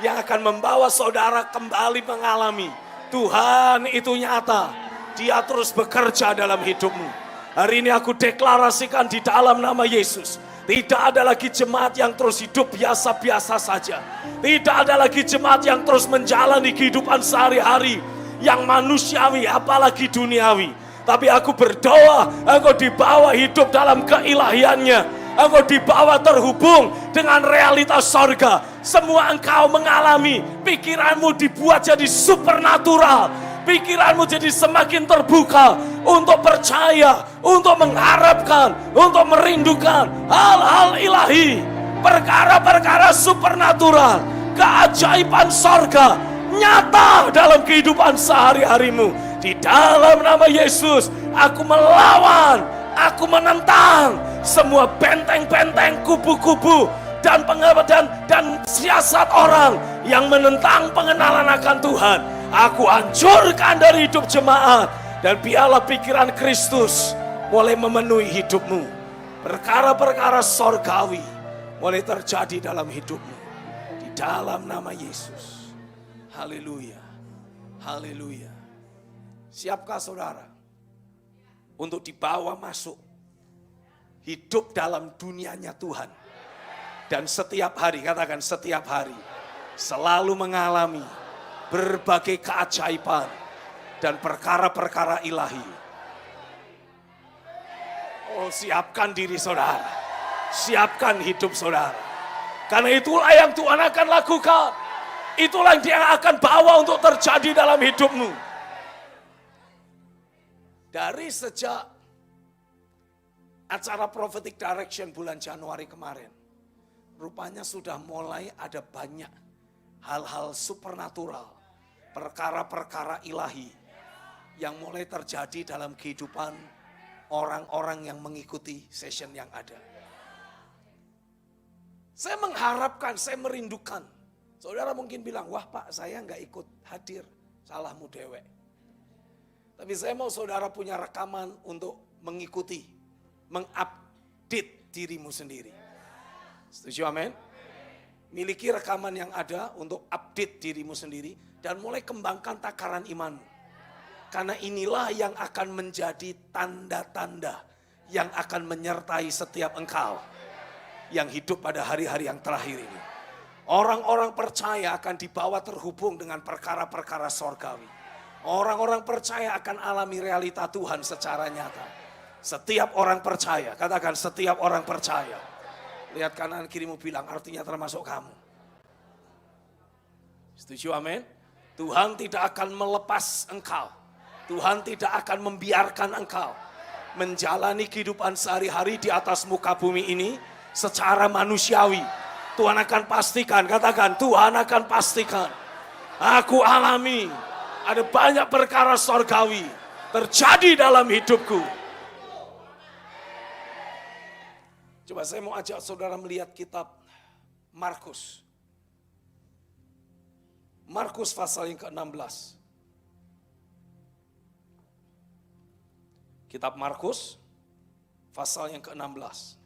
yang akan membawa saudara kembali mengalami Tuhan itu nyata. Dia terus bekerja dalam hidupmu. Hari ini aku deklarasikan di dalam nama Yesus. Tidak ada lagi jemaat yang terus hidup biasa-biasa saja. Tidak ada lagi jemaat yang terus menjalani kehidupan sehari-hari yang manusiawi apalagi duniawi. Tapi aku berdoa engkau dibawa hidup dalam keilahiannya. Engkau dibawa terhubung dengan realitas sorga. Semua engkau mengalami, pikiranmu dibuat jadi supernatural. Pikiranmu jadi semakin terbuka untuk percaya, untuk mengharapkan, untuk merindukan hal-hal ilahi. Perkara-perkara supernatural, keajaiban sorga nyata dalam kehidupan sehari-harimu. Di dalam nama Yesus, aku melawan, aku menentang semua benteng-benteng, kubu-kubu, dan siasat orang yang menentang pengenalan akan Tuhan. Aku hancurkan dari hidup jemaat, dan biarlah pikiran Kristus mulai memenuhi hidupmu. Perkara-perkara sorgawi mulai terjadi dalam hidupmu. Di dalam nama Yesus. Haleluya. Haleluya. Siapkah saudara untuk dibawa masuk hidup dalam dunianya Tuhan? Dan setiap hari, katakan setiap hari, selalu mengalami berbagai keajaiban dan perkara-perkara ilahi. Oh, siapkan diri saudara, siapkan hidup saudara. Karena itulah yang Tuhan akan lakukan. Itulah yang Dia akan bawa untuk terjadi dalam hidupmu. Dari sejak acara Prophetic Direction bulan Januari kemarin, rupanya sudah mulai ada banyak hal-hal supernatural, perkara-perkara ilahi yang mulai terjadi dalam kehidupan orang-orang yang mengikuti session yang ada. Saya mengharapkan, saya merindukan. Saudara mungkin bilang, wah Pak, saya nggak ikut hadir, salahmu dewek. Tapi saya mau saudara punya rekaman untuk mengikuti, mengupdate dirimu sendiri. Setuju, amin? Miliki rekaman yang ada untuk update dirimu sendiri dan mulai kembangkan takaran imanmu. Karena inilah yang akan menjadi tanda-tanda yang akan menyertai setiap engkau yang hidup pada hari-hari yang terakhir ini. Orang-orang percaya akan dibawa terhubung dengan perkara-perkara sorgawi. Orang-orang percaya akan alami realita Tuhan secara nyata. Setiap orang percaya, katakan setiap orang percaya. Lihat kanan kirimu, bilang artinya termasuk kamu. Setuju, amin? Tuhan tidak akan melepas engkau. Tuhan tidak akan membiarkan engkau menjalani kehidupan sehari-hari di atas muka bumi ini secara manusiawi. Tuhan akan pastikan, katakan Tuhan akan pastikan. Aku alami ada banyak perkara sorgawi terjadi dalam hidupku. Coba saya mau ajak saudara melihat kitab Markus. Markus pasal yang ke-16. Kitab Markus pasal yang ke-16.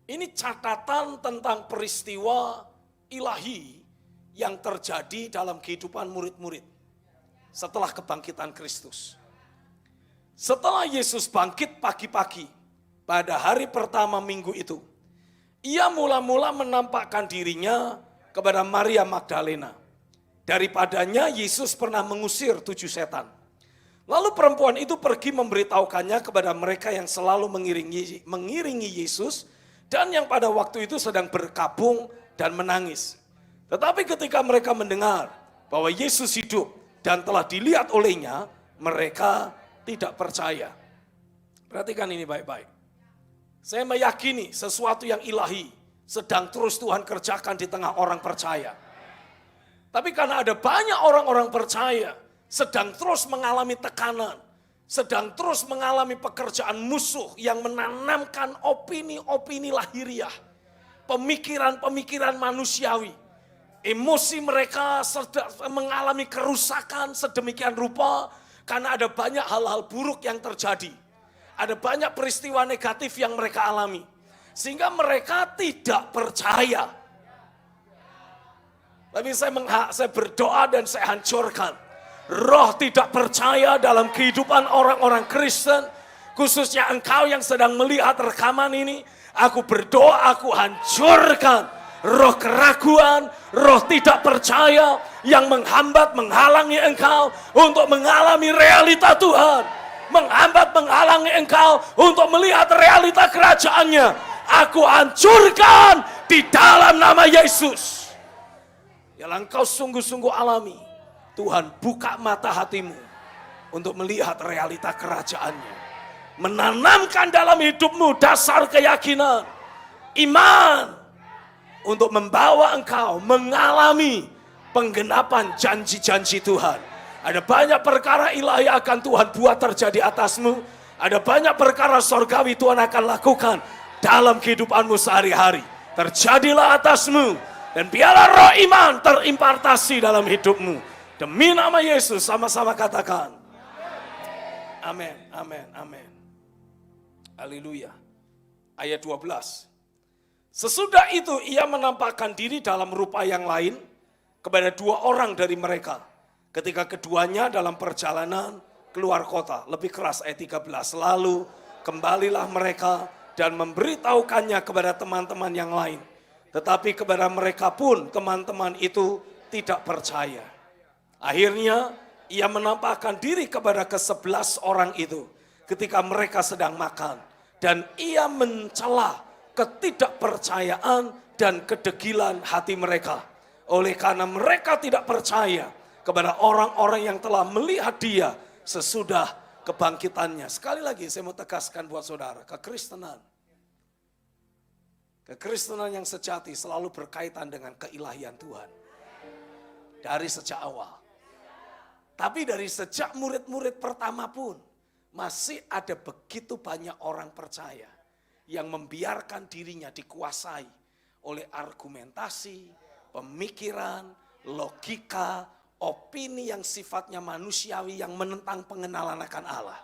Ini catatan tentang peristiwa ilahi yang terjadi dalam kehidupan murid-murid setelah kebangkitan Kristus. Setelah Yesus bangkit pagi-pagi, pada hari pertama minggu itu, ia mula-mula menampakkan dirinya kepada Maria Magdalena. Daripadanya Yesus pernah mengusir 7 setan. Lalu perempuan itu pergi memberitahukannya kepada mereka yang selalu mengiringi Yesus dan yang pada waktu itu sedang berkabung dan menangis. Tetapi ketika mereka mendengar bahwa Yesus hidup dan telah dilihat olehnya, mereka tidak percaya. Perhatikan ini baik-baik. Saya meyakini sesuatu yang ilahi sedang terus Tuhan kerjakan di tengah orang percaya. Tapi karena ada banyak orang-orang percaya sedang terus mengalami tekanan, sedang terus mengalami pekerjaan musuh yang menanamkan opini-opini lahiriah, pemikiran-pemikiran manusiawi. Emosi mereka mengalami kerusakan sedemikian rupa karena ada banyak hal-hal buruk yang terjadi. Ada banyak peristiwa negatif yang mereka alami. Sehingga mereka tidak percaya. Tapi saya berdoa dan saya hancurkan roh tidak percaya dalam kehidupan orang-orang Kristen. Khususnya engkau yang sedang melihat rekaman ini. Aku berdoa, aku hancurkan roh keraguan, roh tidak percaya yang menghambat, menghalangi engkau untuk mengalami realita Tuhan. Menghambat-menghalangi engkau untuk melihat realita kerajaannya. Aku hancurkan di dalam nama Yesus. Yang engkau sungguh-sungguh alami, Tuhan buka mata hatimu untuk melihat realita kerajaannya. Menanamkan dalam hidupmu dasar keyakinan, iman, untuk membawa engkau mengalami penggenapan janji-janji Tuhan. Ada banyak perkara ilahi akan Tuhan buat terjadi atasmu. Ada banyak perkara sorgawi Tuhan akan lakukan dalam kehidupanmu sehari-hari. Terjadilah atasmu, dan biarlah roh iman terimpartasi dalam hidupmu. Demi nama Yesus, sama-sama katakan. Amin, amin, amin. Haleluya. Ayat 12. Sesudah itu ia menampakkan diri dalam rupa yang lain kepada 2 orang dari mereka. Ketika keduanya dalam perjalanan keluar kota. Lebih keras ayat 13. Lalu kembalilah mereka dan memberitahukannya kepada teman-teman yang lain. Tetapi kepada mereka pun teman-teman itu tidak percaya. Akhirnya ia menampakkan diri kepada ke-11 orang itu ketika mereka sedang makan. Dan ia mencela ketidakpercayaan dan kedegilan hati mereka. Oleh karena mereka tidak percaya kepada orang-orang yang telah melihat dia sesudah kebangkitannya. Sekali lagi saya mau tegaskan buat saudara, Kekristenan yang sejati selalu berkaitan dengan keilahian Tuhan. Dari sejak awal. Tapi dari sejak murid-murid pertama pun, masih ada begitu banyak orang percaya yang membiarkan dirinya dikuasai oleh argumentasi, pemikiran, logika, opini yang sifatnya manusiawi yang menentang pengenalan akan Allah.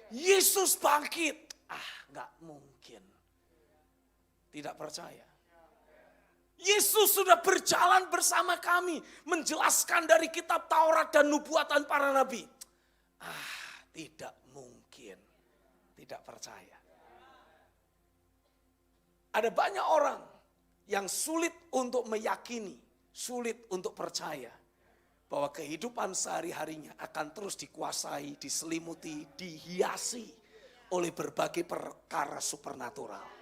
Yesus bangkit. Gak mungkin. Tidak percaya. Yesus sudah berjalan bersama kami. Menjelaskan dari kitab Taurat dan nubuatan para nabi. Tidak mungkin. Tidak percaya. Ada banyak orang yang sulit untuk meyakini. Sulit untuk percaya. Bahwa kehidupan sehari-harinya akan terus dikuasai, diselimuti, dihiasi oleh berbagai perkara supernatural.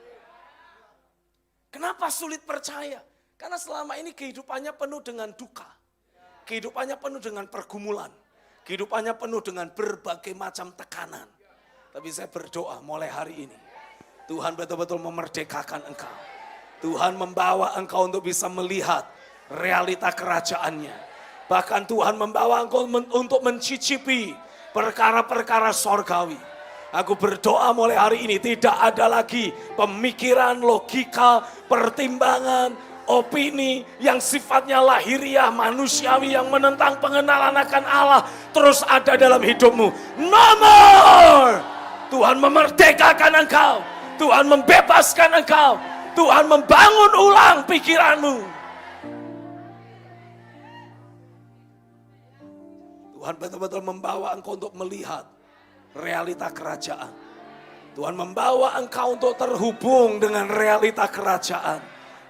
Kenapa sulit percaya? Karena selama ini kehidupannya penuh dengan duka. Kehidupannya penuh dengan pergumulan. Kehidupannya penuh dengan berbagai macam tekanan. Tapi saya berdoa mulai hari ini. Tuhan betul-betul memerdekakan engkau. Tuhan membawa engkau untuk bisa melihat realita kerajaannya. Bahkan Tuhan membawa engkau untuk mencicipi perkara-perkara sorgawi. Aku berdoa mulai hari ini tidak ada lagi pemikiran, logika, pertimbangan, opini yang sifatnya lahiriah, manusiawi yang menentang pengenalan akan Allah terus ada dalam hidupmu. No more! Tuhan memerdekakan engkau. Tuhan membebaskan engkau. Tuhan membangun ulang pikiranmu. Tuhan betul-betul membawa engkau untuk melihat realita kerajaan. Tuhan membawa engkau untuk terhubung dengan realita kerajaan.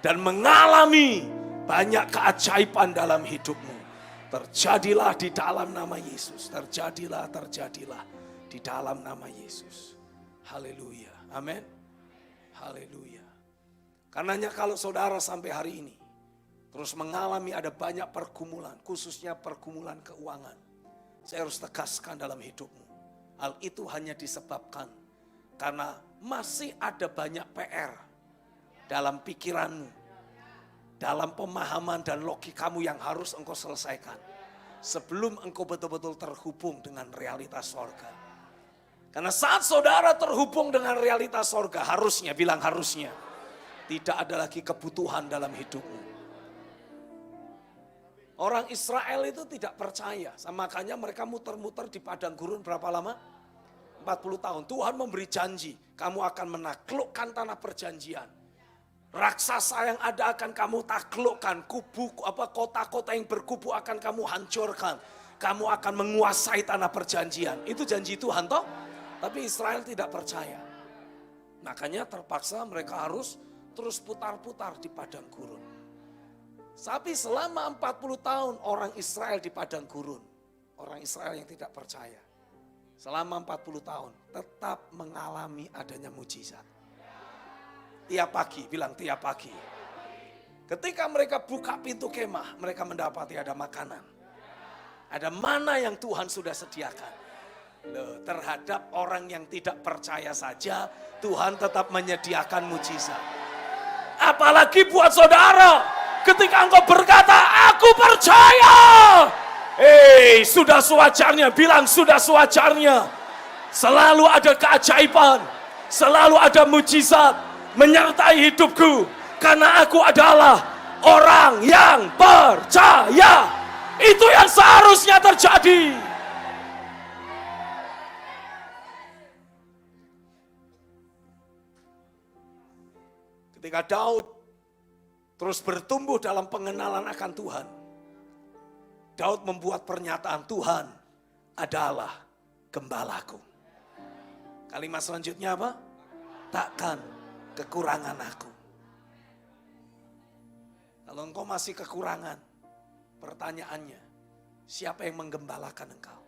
Dan mengalami banyak keajaiban dalam hidupmu. Terjadilah di dalam nama Yesus. Terjadilah di dalam nama Yesus. Haleluya. Amin. Haleluya. Karenanya kalau saudara sampai hari ini terus mengalami ada banyak pergumulan, khususnya pergumulan keuangan. Saya harus tegaskan dalam hidupmu. Hal itu hanya disebabkan karena masih ada banyak PR dalam pikiranmu, dalam pemahaman dan logikamu yang harus engkau selesaikan. Sebelum engkau betul-betul terhubung dengan realitas sorga. Karena saat saudara terhubung dengan realitas sorga, harusnya, bilang harusnya, tidak ada lagi kebutuhan dalam hidupmu. Orang Israel itu tidak percaya. Makanya mereka muter-muter di padang gurun berapa lama? 40 tahun. Tuhan memberi janji. Kamu akan menaklukkan tanah perjanjian. Raksasa yang ada akan kamu taklukkan. Kota-kota yang berkubu akan kamu hancurkan. Kamu akan menguasai tanah perjanjian. Itu janji Tuhan toh? Tapi Israel tidak percaya. Makanya terpaksa mereka harus terus putar-putar di padang gurun. Tapi selama 40 tahun orang Israel di padang gurun. Orang Israel yang tidak percaya. Selama 40 tahun tetap mengalami adanya mujizat. Tiap pagi, bilang tiap pagi. Ketika mereka buka pintu kemah, mereka mendapati ada makanan. Ada mana yang Tuhan sudah sediakan. Loh, terhadap orang yang tidak percaya saja, Tuhan tetap menyediakan mujizat. Apalagi buat saudara. Ketika engkau berkata, aku percaya. Sudah sewajarnya, bilang sudah sewajarnya. Selalu ada keajaiban, selalu ada mujizat, menyertai hidupku. Karena aku adalah orang yang percaya. Itu yang seharusnya terjadi. Ketika Daud terus bertumbuh dalam pengenalan akan Tuhan, Daud membuat pernyataan, Tuhan adalah gembalaku. Kalimat selanjutnya apa? Takkan kekurangan aku. Kalau engkau masih kekurangan, pertanyaannya, siapa yang menggembalakan engkau?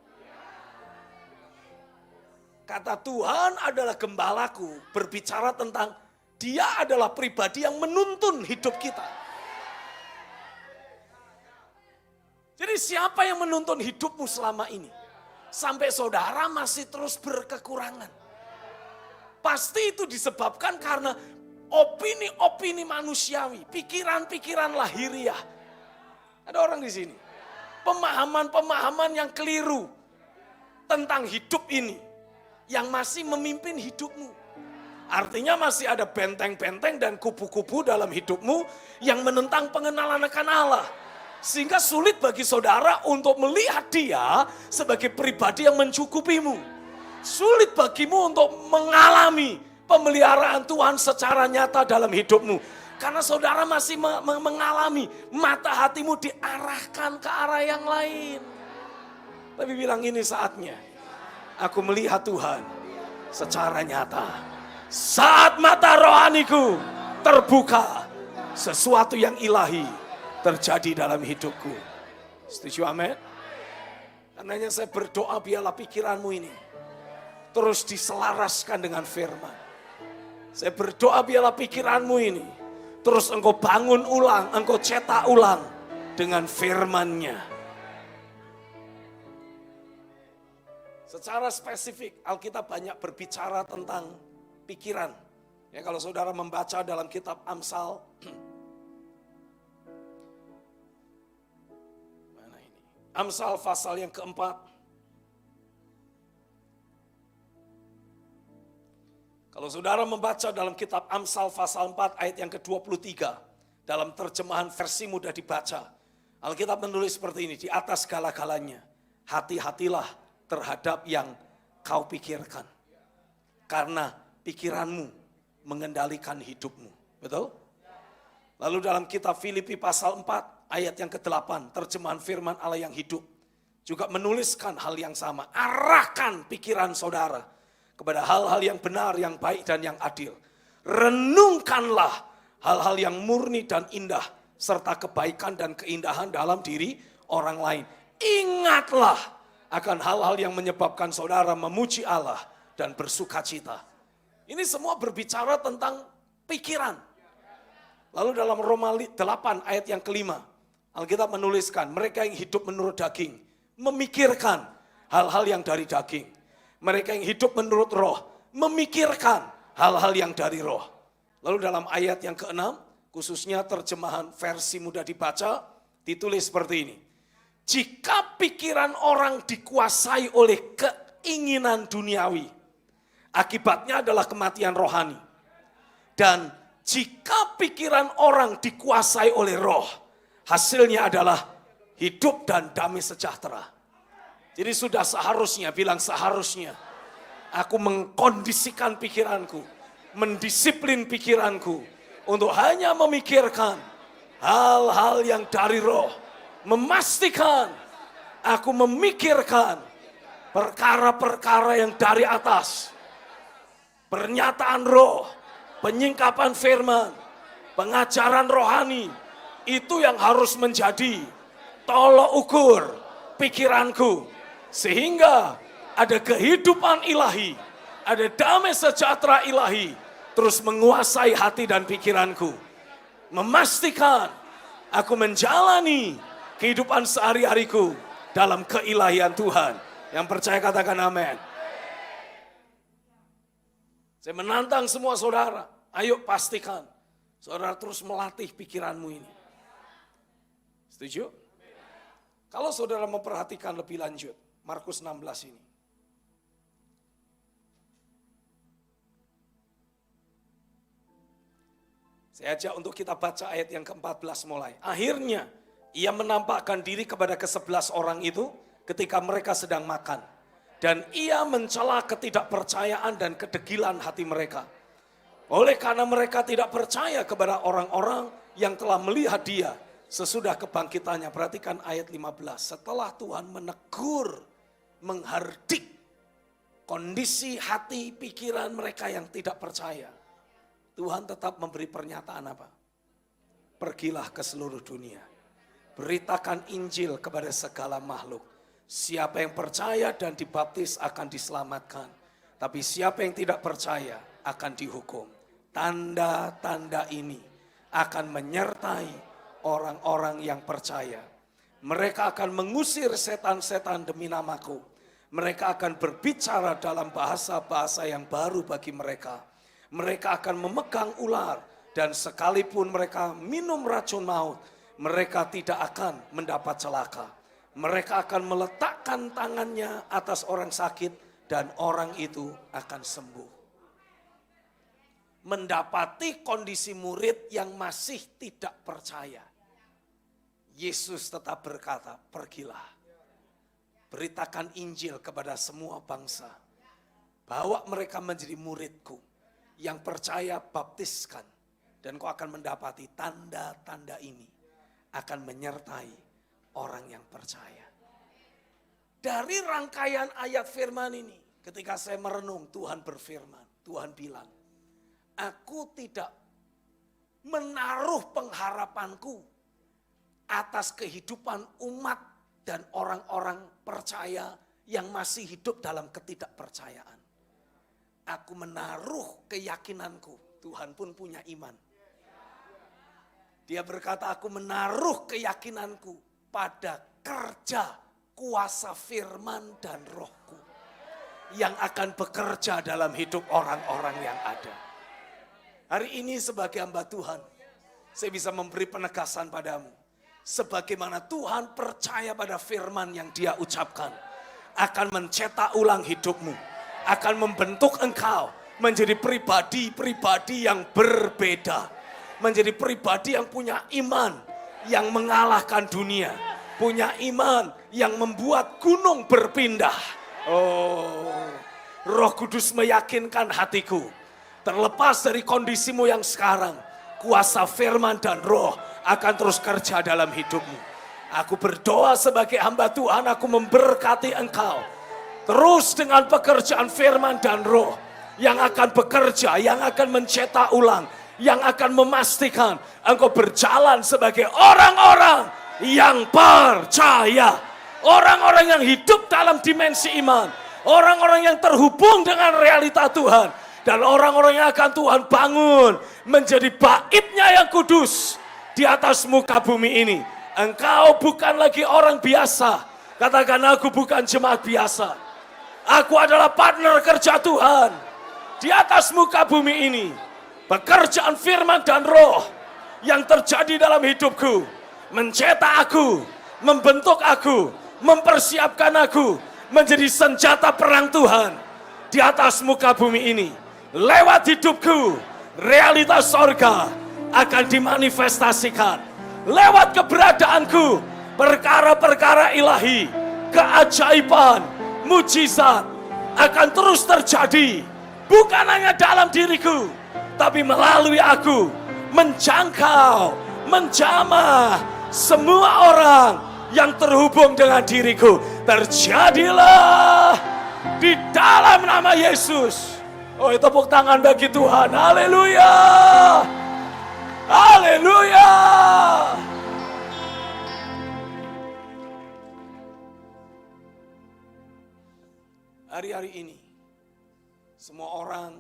Kata Tuhan adalah gembalaku berbicara tentang Dia adalah pribadi yang menuntun hidup kita. Jadi siapa yang menuntun hidupmu selama ini? Sampai saudara masih terus berkekurangan. Pasti itu disebabkan karena opini-opini manusiawi, pikiran-pikiran lahiriah. Ada orang di sini. Pemahaman-pemahaman yang keliru tentang hidup ini yang masih memimpin hidupmu. Artinya masih ada benteng-benteng dan kubu-kubu dalam hidupmu yang menentang pengenalan akan Allah. Sehingga sulit bagi saudara untuk melihat Dia sebagai pribadi yang mencukupimu. Sulit bagimu untuk mengalami pemeliharaan Tuhan secara nyata dalam hidupmu. Karena saudara masih mengalami mata hatimu diarahkan ke arah yang lain. Tapi bilang ini saatnya. Aku melihat Tuhan secara nyata. Saat mata rohaniku terbuka, sesuatu yang ilahi terjadi dalam hidupku. Setuju, amin? Karenanya saya berdoa biarlah pikiranmu ini terus diselaraskan dengan firman. Saya berdoa biarlah pikiranmu ini terus engkau bangun ulang, engkau cetak ulang dengan firman-Nya. Secara spesifik Alkitab banyak berbicara tentang pikiran. Ya, kalau saudara membaca dalam kitab Amsal, mana ini? Amsal pasal yang keempat. Kalau saudara membaca dalam kitab Amsal pasal 4 ayat yang ke-23, dalam terjemahan versi mudah dibaca, Alkitab menulis seperti ini, di atas segala-galanya, hati-hatilah terhadap yang kau pikirkan. Karena pikiranmu mengendalikan hidupmu. Betul? Lalu dalam kitab Filipi pasal 4 ayat yang ke-8 terjemahan firman Allah yang hidup juga menuliskan hal yang sama. Arahkan pikiran saudara kepada hal-hal yang benar, yang baik dan yang adil. Renungkanlah hal-hal yang murni dan indah serta kebaikan dan keindahan dalam diri orang lain. Ingatlah akan hal-hal yang menyebabkan saudara memuji Allah dan bersukacita. Ini semua berbicara tentang pikiran. Lalu dalam Roma 8 ayat yang ke-5, Alkitab menuliskan mereka yang hidup menurut daging, memikirkan hal-hal yang dari daging. Mereka yang hidup menurut roh, memikirkan hal-hal yang dari roh. Lalu dalam ayat yang ke-6, khususnya terjemahan versi mudah dibaca, ditulis seperti ini. Jika pikiran orang dikuasai oleh keinginan duniawi, akibatnya adalah kematian rohani. Dan jika pikiran orang dikuasai oleh roh, hasilnya adalah hidup dan damai sejahtera. Jadi sudah seharusnya, bilang seharusnya, aku mengkondisikan pikiranku, mendisiplin pikiranku, untuk hanya memikirkan hal-hal yang dari roh. Memastikan aku memikirkan perkara-perkara yang dari atas. Pernyataan roh, penyingkapan firman, pengajaran rohani, itu yang harus menjadi tolok ukur pikiranku. Sehingga ada kehidupan ilahi, ada damai sejahtera ilahi, terus menguasai hati dan pikiranku. Memastikan aku menjalani kehidupan sehari-hariku dalam keilahian Tuhan. Yang percaya katakan amin. Saya menantang semua saudara, ayo pastikan saudara terus melatih pikiranmu ini. Setuju? Kalau saudara memperhatikan lebih lanjut, Markus 16 ini. Saya ajak untuk kita baca ayat yang ke-14 mulai. Akhirnya ia menampakkan diri kepada ke-11 orang itu ketika mereka sedang makan. Dan ia mencela ketidakpercayaan dan kedegilan hati mereka. Oleh karena mereka tidak percaya kepada orang-orang yang telah melihat dia sesudah kebangkitannya. Perhatikan ayat 15. Setelah Tuhan menegur, menghardik kondisi hati pikiran mereka yang tidak percaya, Tuhan tetap memberi pernyataan apa? Pergilah ke seluruh dunia. Beritakan Injil kepada segala makhluk. Siapa yang percaya dan dibaptis akan diselamatkan. Tapi siapa yang tidak percaya akan dihukum. Tanda-tanda ini akan menyertai orang-orang yang percaya. Mereka akan mengusir setan-setan demi namaku. Mereka akan berbicara dalam bahasa-bahasa yang baru bagi mereka. Mereka akan memegang ular dan sekalipun mereka minum racun maut, mereka tidak akan mendapat celaka. Mereka akan meletakkan tangannya atas orang sakit dan orang itu akan sembuh. Mendapati kondisi murid yang masih tidak percaya, Yesus tetap berkata, pergilah. Beritakan Injil kepada semua bangsa. Bawa mereka menjadi muridku. Yang percaya baptiskan. Dan kau akan mendapati tanda-tanda ini akan menyertai orang yang percaya. Dari rangkaian ayat firman ini, ketika saya merenung, Tuhan berfirman, Tuhan bilang, aku tidak menaruh pengharapanku atas kehidupan umat dan orang-orang percaya yang masih hidup dalam ketidakpercayaan. Aku menaruh keyakinanku, Tuhan pun punya iman. Dia berkata, aku menaruh keyakinanku pada kerja kuasa firman dan rohku yang akan bekerja dalam hidup orang-orang yang ada. Hari ini sebagai hamba Tuhan, saya bisa memberi penegasan padamu. Sebagaimana Tuhan percaya pada firman yang dia ucapkan, akan mencetak ulang hidupmu. Akan membentuk engkau menjadi pribadi-pribadi yang berbeda. Menjadi pribadi yang punya iman, yang mengalahkan dunia. Punya iman yang membuat gunung berpindah. Oh, Roh Kudus meyakinkan hatiku. Terlepas dari kondisimu yang sekarang, kuasa firman dan roh akan terus kerja dalam hidupmu. Aku berdoa sebagai hamba Tuhan, aku memberkati engkau. Terus dengan pekerjaan firman dan roh yang akan bekerja, yang akan mencetak ulang, yang akan memastikan engkau berjalan sebagai orang-orang yang percaya. Orang-orang yang hidup dalam dimensi iman. Orang-orang yang terhubung dengan realita Tuhan. Dan orang-orang yang akan Tuhan bangun menjadi baitnya yang kudus di atas muka bumi ini. Engkau bukan lagi orang biasa. Katakan, aku bukan jemaat biasa. Aku adalah partner kerja Tuhan di atas muka bumi ini. Pekerjaan firman dan roh yang terjadi dalam hidupku mencetak aku, membentuk aku, mempersiapkan aku menjadi senjata perang Tuhan di atas muka bumi ini. Lewat hidupku, realitas sorga akan dimanifestasikan. Lewat keberadaanku, perkara-perkara ilahi, keajaiban, mujizat akan terus terjadi. Bukan hanya dalam diriku, tapi melalui aku, menjangkau, menjamah semua orang yang terhubung dengan diriku. Terjadilah di dalam nama Yesus. Oh, tepuk tangan bagi Tuhan. Haleluya. Haleluya. Hari-hari ini semua orang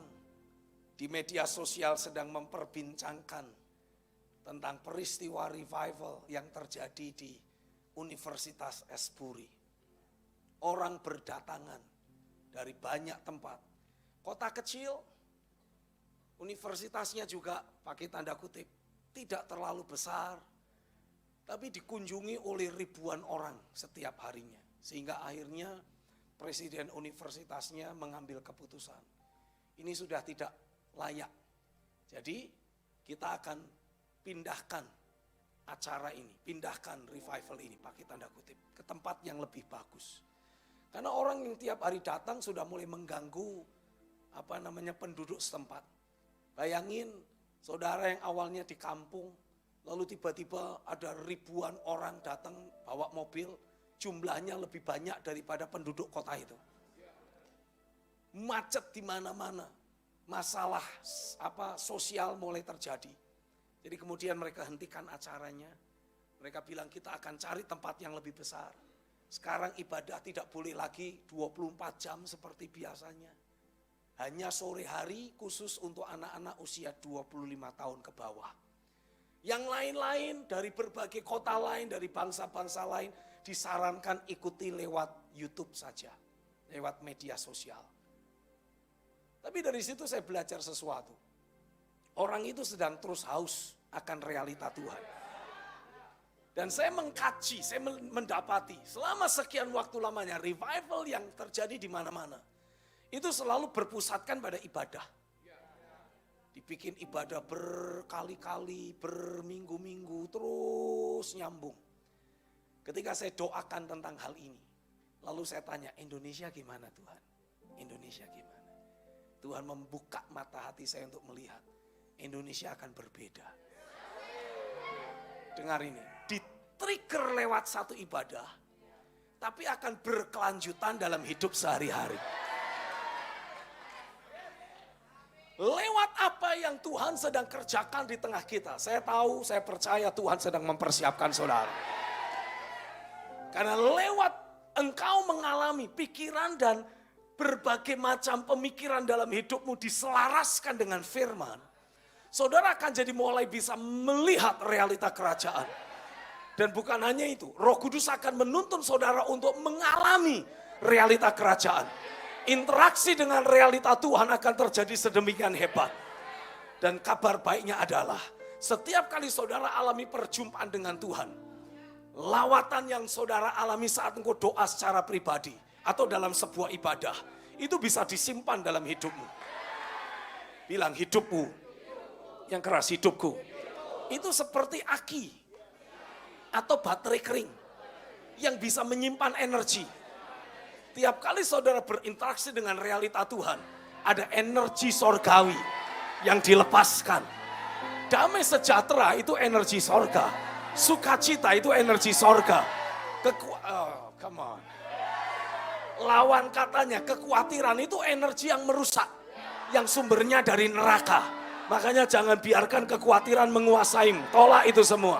di media sosial sedang memperbincangkan tentang peristiwa revival yang terjadi di Universitas Esburi. Orang berdatangan dari banyak tempat. Kota kecil, universitasnya juga pakai tanda kutip, tidak terlalu besar, tapi dikunjungi oleh ribuan orang setiap harinya. Sehingga akhirnya presiden universitasnya mengambil keputusan. Ini sudah tidak layak. Jadi kita akan pindahkan acara ini, pindahkan revival ini, pakai tanda kutip, ke tempat yang lebih bagus. Karena orang yang tiap hari datang sudah mulai mengganggu penduduk setempat. Bayangin saudara yang awalnya di kampung, lalu tiba-tiba ada ribuan orang datang bawa mobil, jumlahnya lebih banyak daripada penduduk kota itu. Macet di mana-mana, masalah sosial mulai terjadi. Jadi kemudian mereka hentikan acaranya, mereka bilang kita akan cari tempat yang lebih besar. Sekarang ibadah tidak boleh lagi 24 jam seperti biasanya. Hanya sore hari khusus untuk anak-anak usia 25 tahun ke bawah. Yang lain-lain dari berbagai kota lain, dari bangsa-bangsa lain disarankan ikuti lewat YouTube saja, lewat media sosial. Tapi dari situ saya belajar sesuatu. Orang itu sedang terus haus akan realita Tuhan. Dan saya mengkaji, saya mendapati selama sekian waktu lamanya revival yang terjadi di mana-mana. Itu selalu berpusatkan pada ibadah. Dibikin ibadah berkali-kali, berminggu-minggu, terus nyambung. Ketika saya doakan tentang hal ini, lalu saya tanya, Indonesia gimana Tuhan? Indonesia gimana? Tuhan membuka mata hati saya untuk melihat, Indonesia akan berbeda. Dengar ini, di-trigger lewat satu ibadah, tapi akan berkelanjutan dalam hidup sehari-hari. Lewat apa yang Tuhan sedang kerjakan di tengah kita. Saya tahu, saya percaya Tuhan sedang mempersiapkan saudara. Karena lewat engkau mengalami pikiran dan berbagai macam pemikiran dalam hidupmu diselaraskan dengan firman. Saudara akan jadi mulai bisa melihat realita kerajaan. Dan bukan hanya itu, Roh Kudus akan menuntun saudara untuk mengalami realita kerajaan. Interaksi dengan realita Tuhan akan terjadi sedemikian hebat. Dan kabar baiknya adalah setiap kali saudara alami perjumpaan dengan Tuhan, lawatan yang saudara alami saat engkau doa secara pribadi atau dalam sebuah ibadah, itu bisa disimpan dalam hidupmu. Bilang hidupku, yang keras hidupku. Itu seperti aki atau baterai kering yang bisa menyimpan energi. Tiap kali saudara berinteraksi dengan realita Tuhan, ada energi sorgawi yang dilepaskan. Damai sejahtera itu energi sorga. Sukacita itu energi sorga. Come on. Lawan katanya, kekhawatiran itu energi yang merusak. Yang sumbernya dari neraka. Makanya jangan biarkan kekhawatiran menguasaimu. Tolak itu semua.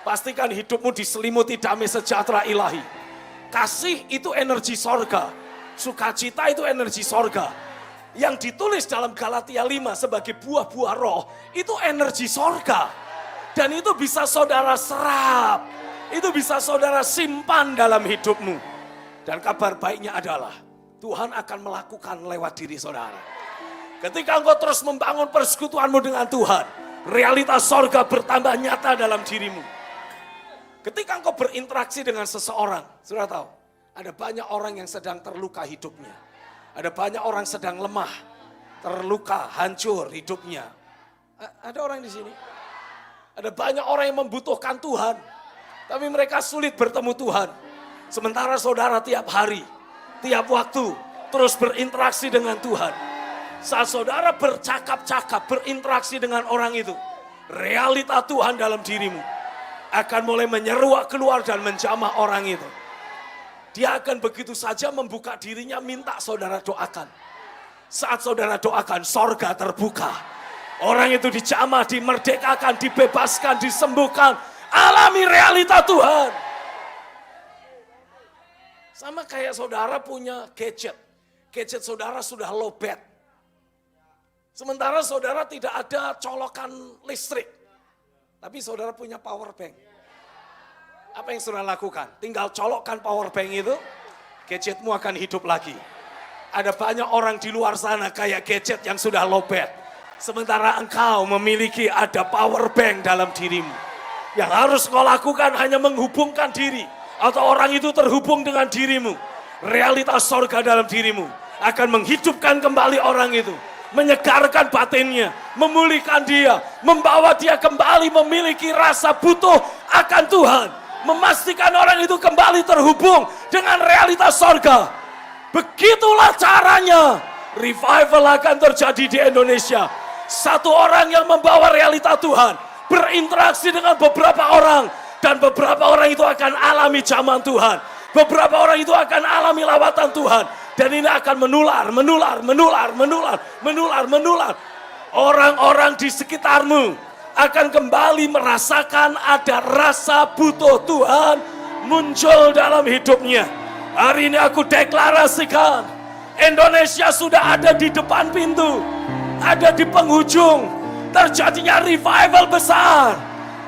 Pastikan hidupmu diselimuti damai sejahtera ilahi. Kasih itu energi sorga. Sukacita itu energi sorga. Yang ditulis dalam Galatia 5 sebagai buah-buah roh, itu energi sorga. Dan itu bisa saudara serap. Itu bisa saudara simpan dalam hidupmu. Dan kabar baiknya adalah Tuhan akan melakukan lewat diri saudara. Ketika engkau terus membangun persekutuanmu dengan Tuhan, realitas sorga bertambah nyata dalam dirimu. Ketika engkau berinteraksi dengan seseorang, sudah tahu, ada banyak orang yang sedang terluka hidupnya. Ada banyak orang sedang lemah, terluka, hancur hidupnya. Ada orang di sini. Ada banyak orang yang membutuhkan Tuhan, tapi mereka sulit bertemu Tuhan. Sementara saudara tiap hari, tiap waktu, terus berinteraksi dengan Tuhan. Saat saudara bercakap-cakap, berinteraksi dengan orang itu, realita Tuhan dalam dirimu akan mulai menyeruak keluar dan menjamah orang itu. Dia akan begitu saja membuka dirinya minta saudara doakan. Saat saudara doakan, sorga terbuka. Orang itu dijamah, dimerdekakan, dibebaskan, disembuhkan. Alami realita Tuhan. Sama kayak saudara punya gadget. Gadget saudara sudah lowbat. Sementara saudara tidak ada colokan listrik. Tapi saudara punya power bank. Apa yang saudara lakukan? Tinggal colokkan power bank itu, gadgetmu akan hidup lagi. Ada banyak orang di luar sana kayak gadget yang sudah lowbat. Sementara engkau memiliki ada power bank dalam dirimu. Yang harus kau lakukan hanya menghubungkan diri. Atau orang itu terhubung dengan dirimu. Realitas sorga dalam dirimu akan menghidupkan kembali orang itu. menyegarkan batinnya, memulihkan dia, membawa dia kembali memiliki rasa butuh akan Tuhan, memastikan orang itu kembali terhubung dengan realitas sorga. Begitulah caranya revival akan terjadi di Indonesia. Satu orang yang membawa realita Tuhan, berinteraksi dengan beberapa orang, dan beberapa orang itu akan alami zaman Tuhan. Beberapa orang itu akan alami lawatan Tuhan. Dan ini akan menular. Orang-orang di sekitarmu akan kembali merasakan ada rasa butuh Tuhan muncul dalam hidupnya. Hari ini aku deklarasikan, Indonesia sudah ada di depan pintu, ada di penghujung, terjadinya revival besar.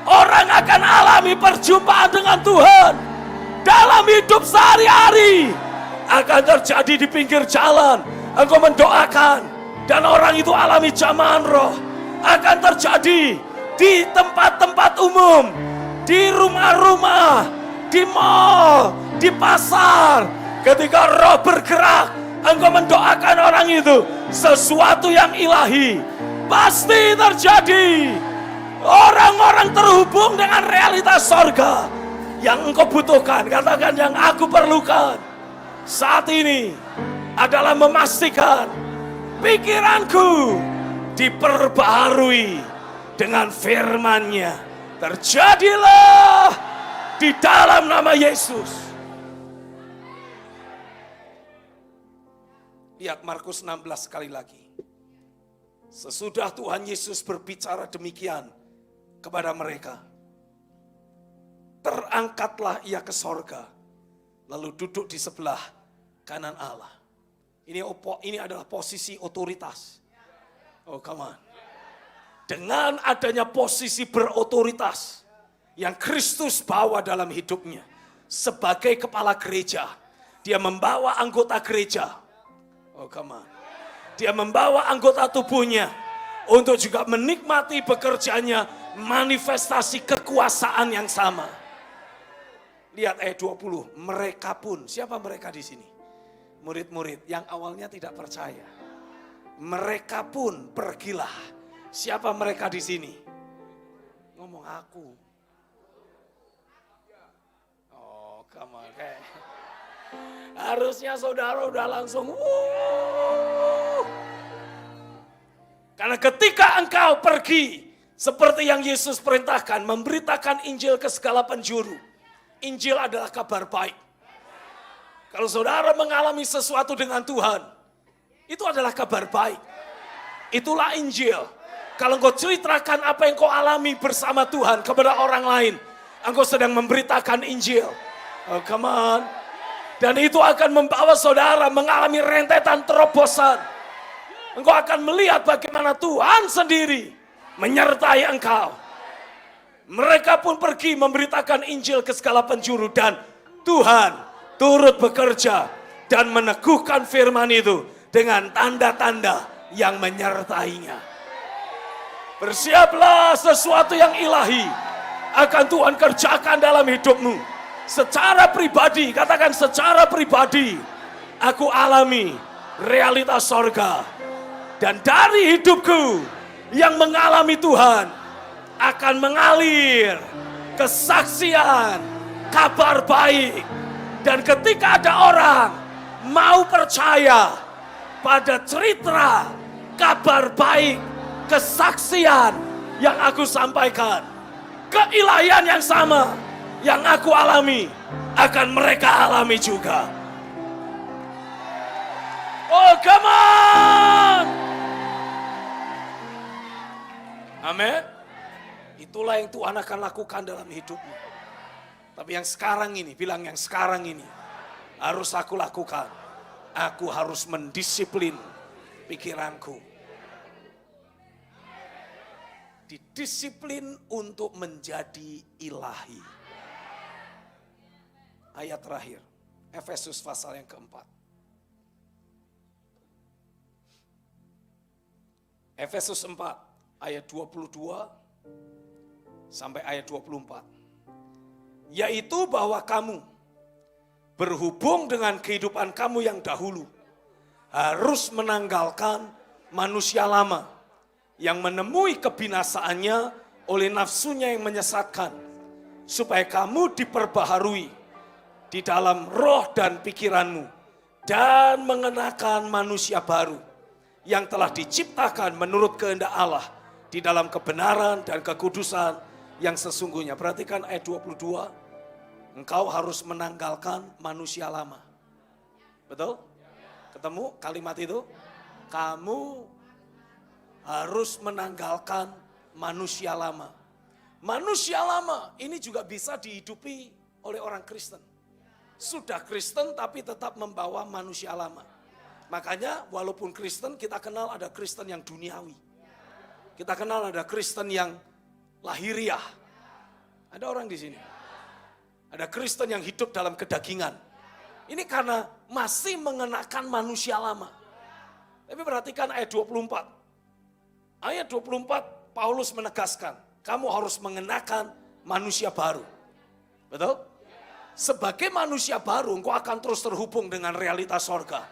Orang akan alami perjumpaan dengan Tuhan dalam hidup sehari-hari. Akan terjadi di pinggir jalan, engkau mendoakan dan orang itu alami jamahan roh. Akan terjadi di tempat-tempat umum, di rumah-rumah, di mall, di pasar. Ketika roh bergerak, engkau mendoakan orang itu, sesuatu yang ilahi pasti terjadi. Orang-orang terhubung dengan realitas sorga. Yang engkau butuhkan, katakan yang aku perlukan saat ini adalah memastikan pikiranku diperbaharui dengan firman-Nya. Terjadilah di dalam nama Yesus. Lihat Markus 16 sekali lagi. Sesudah Tuhan Yesus berbicara demikian kepada mereka, terangkatlah ia ke sorga, lalu duduk di sebelah kanan Allah. Ini adalah posisi otoritas. Oh come on. Dengan adanya posisi berotoritas yang Kristus bawa dalam hidupnya sebagai kepala gereja, dia membawa anggota gereja. Oh come on. Dia membawa anggota tubuhnya untuk juga menikmati bekerjanya manifestasi kekuasaan yang sama. Lihat ayat 20, mereka pun, siapa mereka di sini? Murid-murid yang awalnya tidak percaya. Mereka pun pergilah. Siapa mereka di sini? Ngomong aku. Oh, come on. Okay. Harusnya saudara udah langsung Karena ketika engkau pergi seperti yang Yesus perintahkan, memberitakan Injil ke segala penjuru. Injil adalah kabar baik. Kalau saudara mengalami sesuatu dengan Tuhan, itu adalah kabar baik. Itulah Injil. Kalau engkau ceritakan apa yang kau alami bersama Tuhan kepada orang lain, engkau sedang memberitakan Injil. Oh come on. Dan itu akan membawa saudara mengalami rentetan terobosan. Engkau akan melihat bagaimana Tuhan sendiri menyertai engkau. Mereka pun pergi memberitakan Injil ke segala penjuru dan Tuhan turut bekerja dan meneguhkan firman itu dengan tanda-tanda yang menyertainya. Bersiaplah, sesuatu yang ilahi akan Tuhan kerjakan dalam hidupmu. Secara pribadi, katakan secara pribadi, aku alami realitas sorga. Dan dari hidupku yang mengalami Tuhan, akan mengalir kesaksian, kabar baik. Dan ketika ada orang mau percaya pada cerita, kabar baik, kesaksian yang aku sampaikan, keilahian yang sama yang aku alami, akan mereka alami juga. Oh come on. Amin. Itulah yang Tuhan akan lakukan dalam hidupmu. Tapi yang sekarang ini, bilang yang sekarang ini harus aku lakukan. Aku harus mendisiplin pikiranku. Didisiplin untuk menjadi ilahi. Ayat terakhir, Efesus pasal yang keempat. Efesus 4 ayat 22 sampai ayat 24. Yaitu bahwa kamu berhubung dengan kehidupan kamu yang dahulu harus menanggalkan manusia lama yang menemui kebinasaannya oleh nafsunya yang menyesatkan, supaya kamu diperbaharui di dalam roh dan pikiranmu dan mengenakan manusia baru yang telah diciptakan menurut kehendak Allah di dalam kebenaran dan kekudusan yang sesungguhnya. Perhatikan ayat 22, engkau harus menanggalkan manusia lama. Betul? Ketemu kalimat itu? Kamu harus menanggalkan manusia lama. Manusia lama ini juga bisa dihidupi oleh orang Kristen. Sudah Kristen tapi tetap membawa manusia lama. Makanya walaupun Kristen, kita kenal ada Kristen yang duniawi. Kita kenal ada Kristen yang lahiriah. Ada orang di sini. Ada Kristen yang hidup dalam kedagingan. Ini karena masih mengenakan manusia lama. Tapi perhatikan ayat 24. Ayat 24 Paulus menegaskan, kamu harus mengenakan manusia baru. Betul? Sebagai manusia baru engkau akan terus terhubung dengan realitas sorga.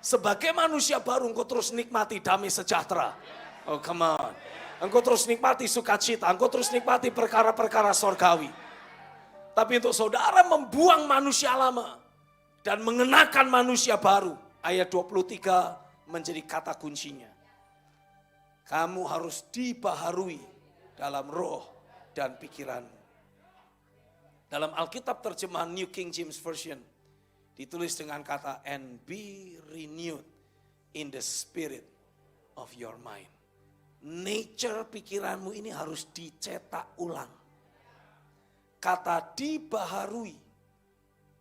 Sebagai manusia baru engkau terus nikmati damai sejahtera. Oh come on. Engkau terus nikmati sukacita, engkau terus nikmati perkara-perkara sorgawi. Tapi untuk saudara membuang manusia lama dan mengenakan manusia baru, ayat 23 menjadi kata kuncinya. Kamu harus dibaharui dalam roh dan pikiranmu. Dalam Alkitab terjemahan New King James Version ditulis dengan kata and be renewed in the spirit of your mind. Nature pikiranmu ini harus dicetak ulang. Kata dibaharui,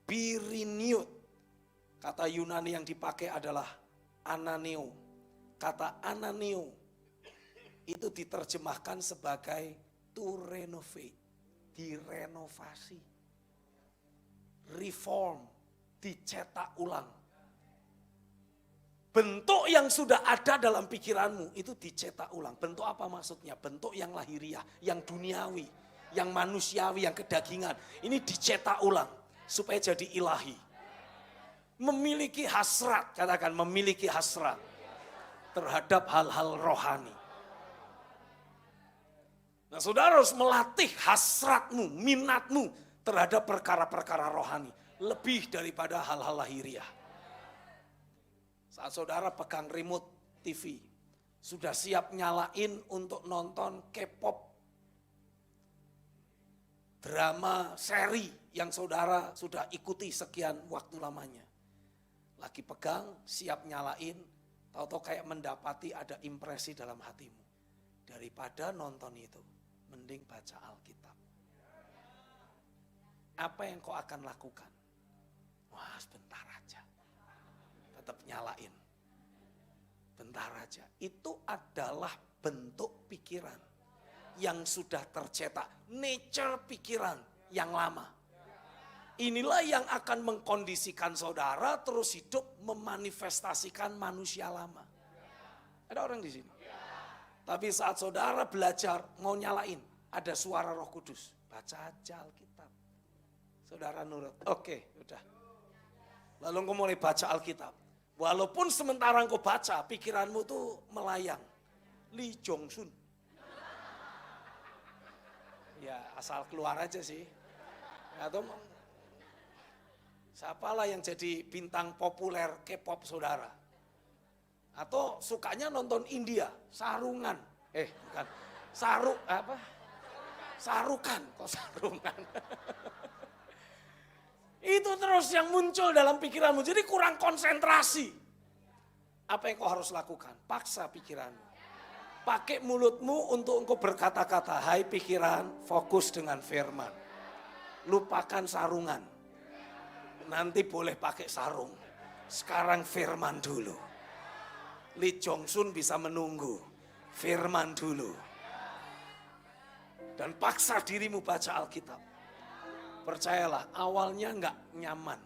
be renewed. Kata Yunani yang dipakai adalah ananeo. Kata ananeo itu diterjemahkan sebagai to renovate, direnovasi, reform, dicetak ulang. Bentuk yang sudah ada dalam pikiranmu itu dicetak ulang. Bentuk apa maksudnya? Bentuk yang lahiriah, yang duniawi, yang manusiawi, yang kedagingan. Ini dicetak ulang supaya jadi ilahi. Memiliki hasrat, katakan memiliki hasrat terhadap hal-hal rohani. Nah, saudara harus melatih hasratmu, minatmu terhadap perkara-perkara rohani. Lebih daripada hal-hal lahiriah. Saat saudara pegang remote TV, sudah siap nyalain untuk nonton K-pop, drama seri yang saudara sudah ikuti sekian waktu lamanya. Lagi pegang, siap nyalain, tahu-tahu kayak mendapati ada impresi dalam hatimu. Daripada nonton itu, mending baca Alkitab. Apa yang kau akan lakukan? Wah, sebentar aja. Tetap nyalain. Bentar aja. Itu adalah bentuk pikiran yang sudah tercetak. Nature pikiran yang lama. Inilah yang akan mengkondisikan saudara terus hidup memanifestasikan manusia lama. Ada orang di sini? Tapi saat saudara belajar mau nyalain, ada suara Roh Kudus. Baca aja Alkitab. Saudara nurut. Oke, udah. Lalu engkau mulai baca Alkitab. Walaupun sementara engkau baca, pikiranmu tuh melayang. Lee Jong Sun. Ya asal keluar aja sih. Atau siapalah yang jadi bintang populer K-pop saudara. Atau sukanya nonton India, sarungan. Bukan. Sarukan, kok sarungan. Itu terus yang muncul dalam pikiranmu, jadi kurang konsentrasi. Apa yang kau harus lakukan? Paksa pikiranmu. Pakai mulutmu untuk engkau berkata-kata, hai pikiran, fokus dengan firman. Lupakan sarungan. Nanti boleh pakai sarung. Sekarang firman dulu. Lee Jong Sun bisa menunggu. Firman dulu. Dan paksa dirimu baca Alkitab. Percayalah, awalnya enggak nyaman.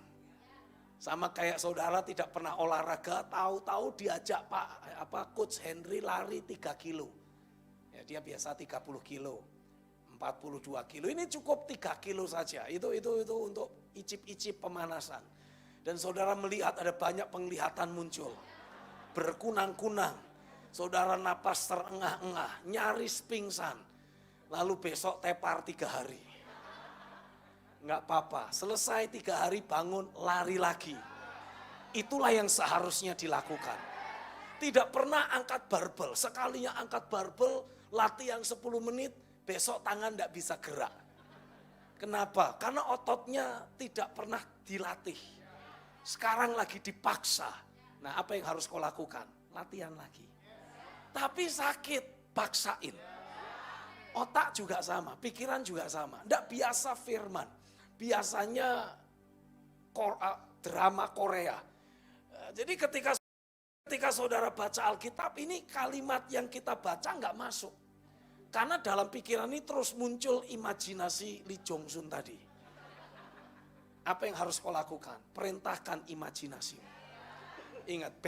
Sama kayak saudara tidak pernah olahraga, tahu-tahu diajak Coach Henry lari 3 kilo. Ya, dia biasa 30 kilo, 42 kilo. Ini cukup 3 kilo saja. Itu untuk icip-icip pemanasan. Dan saudara melihat ada banyak penglihatan muncul. Berkunang-kunang. saudara napas terengah-engah, nyaris pingsan. Lalu besok tepar 3 hari. Enggak apa-apa, selesai 3 hari bangun, lari lagi. Itulah yang seharusnya dilakukan. Tidak pernah angkat barbel, sekalinya angkat barbel, latihan 10 menit, besok tangan enggak bisa gerak. Kenapa? Karena ototnya tidak pernah dilatih. Sekarang lagi dipaksa. Nah, apa yang harus kau lakukan? Latihan lagi. Tapi sakit, paksain. Otak juga sama, pikiran juga sama. Tidak biasa firman. Biasanya drama Korea. Jadi ketika saudara baca Alkitab ini kalimat yang kita baca nggak masuk. Karena dalam pikiran ini terus muncul imajinasi Lee Jong Sun tadi. Apa yang harus kau lakukan? Perintahkan imajinasi. Ingat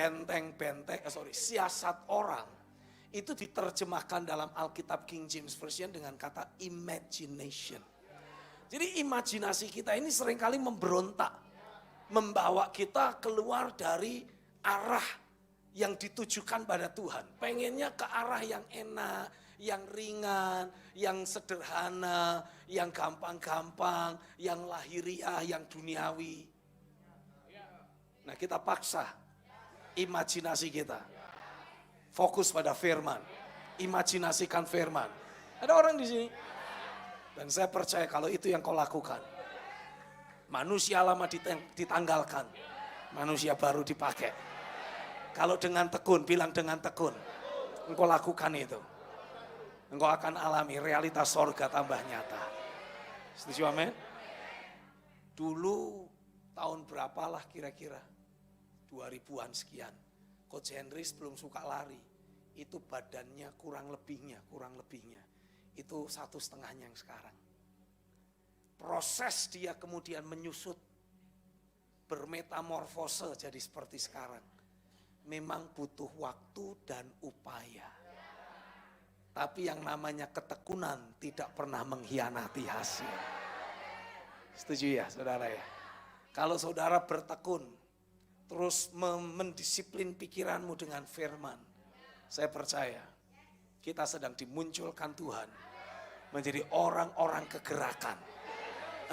siasat orang itu diterjemahkan dalam Alkitab King James Version dengan kata imagination. Jadi imajinasi kita ini seringkali memberontak, membawa kita keluar dari arah yang ditujukan pada Tuhan. Pengennya ke arah yang enak, yang ringan, yang sederhana, yang gampang-gampang, yang lahiriah, yang duniawi. Nah, kita paksa imajinasi kita. Fokus pada firman. Imajinasikan firman. Ada orang di sini? Dan saya percaya kalau itu yang kau lakukan. Manusia lama ditanggalkan. Manusia baru dipakai. Kalau dengan tekun, bilang dengan tekun. Engkau lakukan itu. Engkau akan alami realitas sorga tambah nyata. Setuju amin? Dulu tahun berapalah kira-kira? 2000-an sekian. Coach Henry belum suka lari. Itu badannya kurang lebihnya. Itu 1,5-nya yang sekarang. Proses dia kemudian menyusut. Bermetamorfose jadi seperti sekarang. Memang butuh waktu dan upaya. Tapi yang namanya ketekunan tidak pernah mengkhianati hasil. Setuju ya saudara ya? Kalau saudara bertekun, terus mendisiplin pikiranmu dengan firman, saya percaya kita sedang dimunculkan Tuhan menjadi orang-orang kegerakan.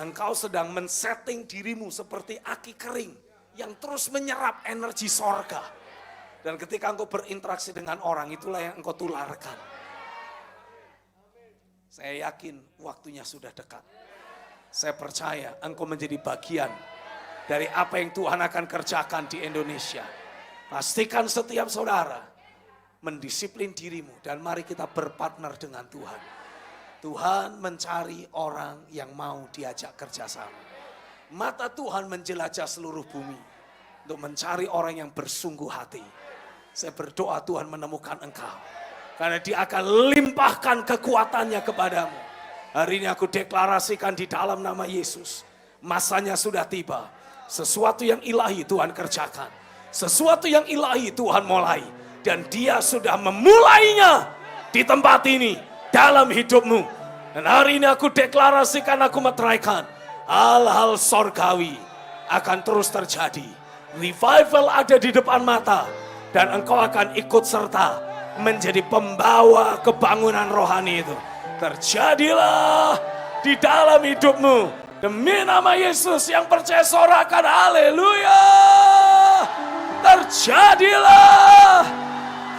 Engkau sedang men-setting dirimu seperti aki kering yang terus menyerap energi sorga. Dan ketika engkau berinteraksi dengan orang, itulah yang engkau tularkan. Saya yakin waktunya sudah dekat. Saya percaya engkau menjadi bagian dari apa yang Tuhan akan kerjakan di Indonesia. Pastikan setiap saudara mendisiplin dirimu dan mari kita berpartner dengan Tuhan. Tuhan mencari orang yang mau diajak kerjasama. Mata Tuhan menjelajah seluruh bumi untuk mencari orang yang bersungguh hati. Saya berdoa Tuhan menemukan engkau. Karena dia akan limpahkan kekuatannya kepadamu. Hari ini aku deklarasikan di dalam nama Yesus. Masanya sudah tiba. Sesuatu yang ilahi Tuhan kerjakan. Sesuatu yang ilahi Tuhan mulai. Dan dia sudah memulainya di tempat ini. Dalam hidupmu. Dan hari ini aku deklarasikan, aku meteraikan. Hal-hal sorgawi akan terus terjadi. Revival ada di depan mata. Dan engkau akan ikut serta menjadi pembawa kebangunan rohani itu. Terjadilah di dalam hidupmu. Demi nama Yesus yang percaya sorakan haleluya. Terjadilah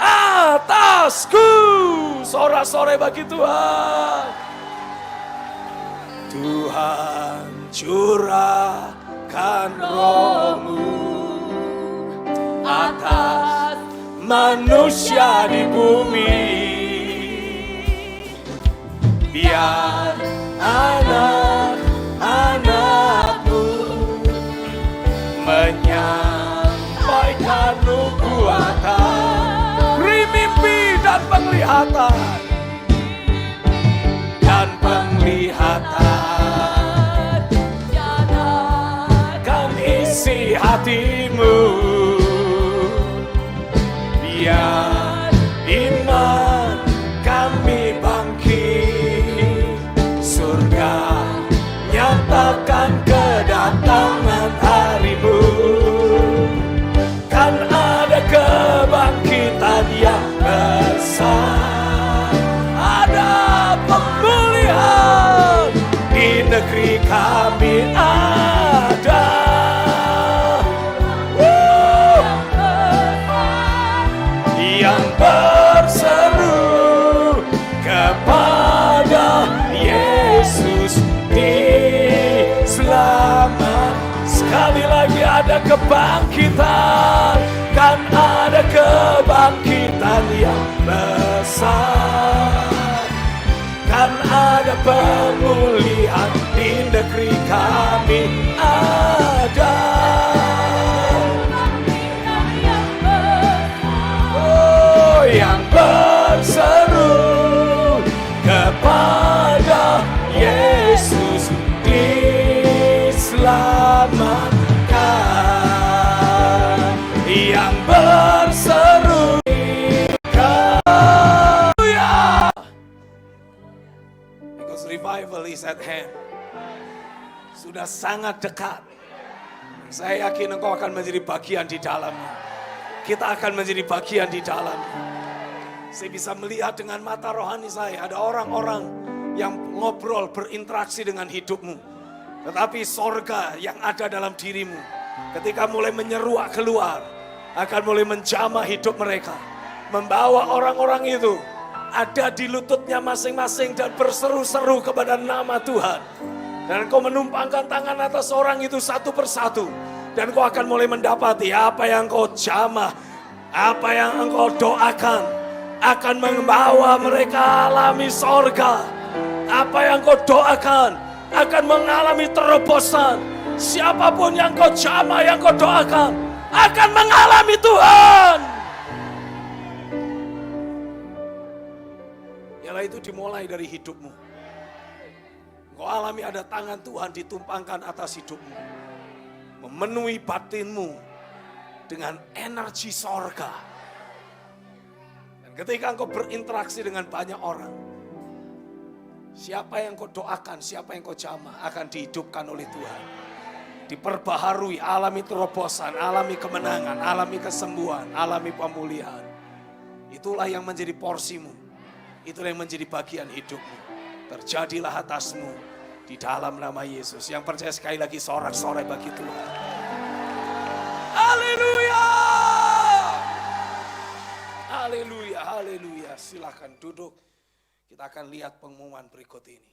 atasku. Sorak-sorai bagi Tuhan. Tuhan curahkan roh-Mu atas manusia di bumi. Biar anak-anakmu menyampaikan nubuatan, beri mimpi dan penglihatan, kan isi hatimu. Biar iman kami bangkit, surga nyatakan kedatangan harimu. Kan ada kebangkitan yang lagi ada kebangkitan, kan ada kebangkitan yang besar, kan ada pemulihan di negeri kami ada. Oh, yang berseru kepada Yesus diselamatkan, yang berseru haleluya, because revival is at hand, sudah sangat dekat. Saya yakin engkau akan menjadi bagian di dalamnya, kita akan menjadi bagian di dalamnya. Saya bisa melihat dengan mata rohani saya, ada orang-orang yang ngobrol, berinteraksi dengan hidupmu. Tetapi sorga yang ada dalam dirimu, ketika mulai menyeruak keluar, akan mulai menjamah hidup mereka. Membawa orang-orang itu ada di lututnya masing-masing dan berseru-seru kepada nama Tuhan. Dan kau menumpangkan tangan atas orang itu satu persatu. Dan kau akan mulai mendapati apa yang kau jamah, apa yang engkau doakan, akan membawa mereka alami sorga. Apa yang kau doakan akan mengalami terobosan. Siapapun yang kau jamah, yang kau doakan, akan mengalami Tuhan. Ialah itu dimulai dari hidupmu. Kau alami ada tangan Tuhan ditumpangkan atas hidupmu, memenuhi batinmu dengan energi sorga. Dan ketika engkau berinteraksi dengan banyak orang, siapa yang kau doakan, siapa yang kau jamah akan dihidupkan oleh Tuhan. Diperbaharui, alami terobosan, alami kemenangan, alami kesembuhan, alami pemulihan. Itulah yang menjadi porsimu, itulah yang menjadi bagian hidupmu. Terjadilah atasmu di dalam nama Yesus. Yang percaya sekali lagi sorak-sorai bagi Tuhan. Haleluya. Haleluya, haleluya. Silakan duduk. Kita akan lihat pengumuman berikut ini.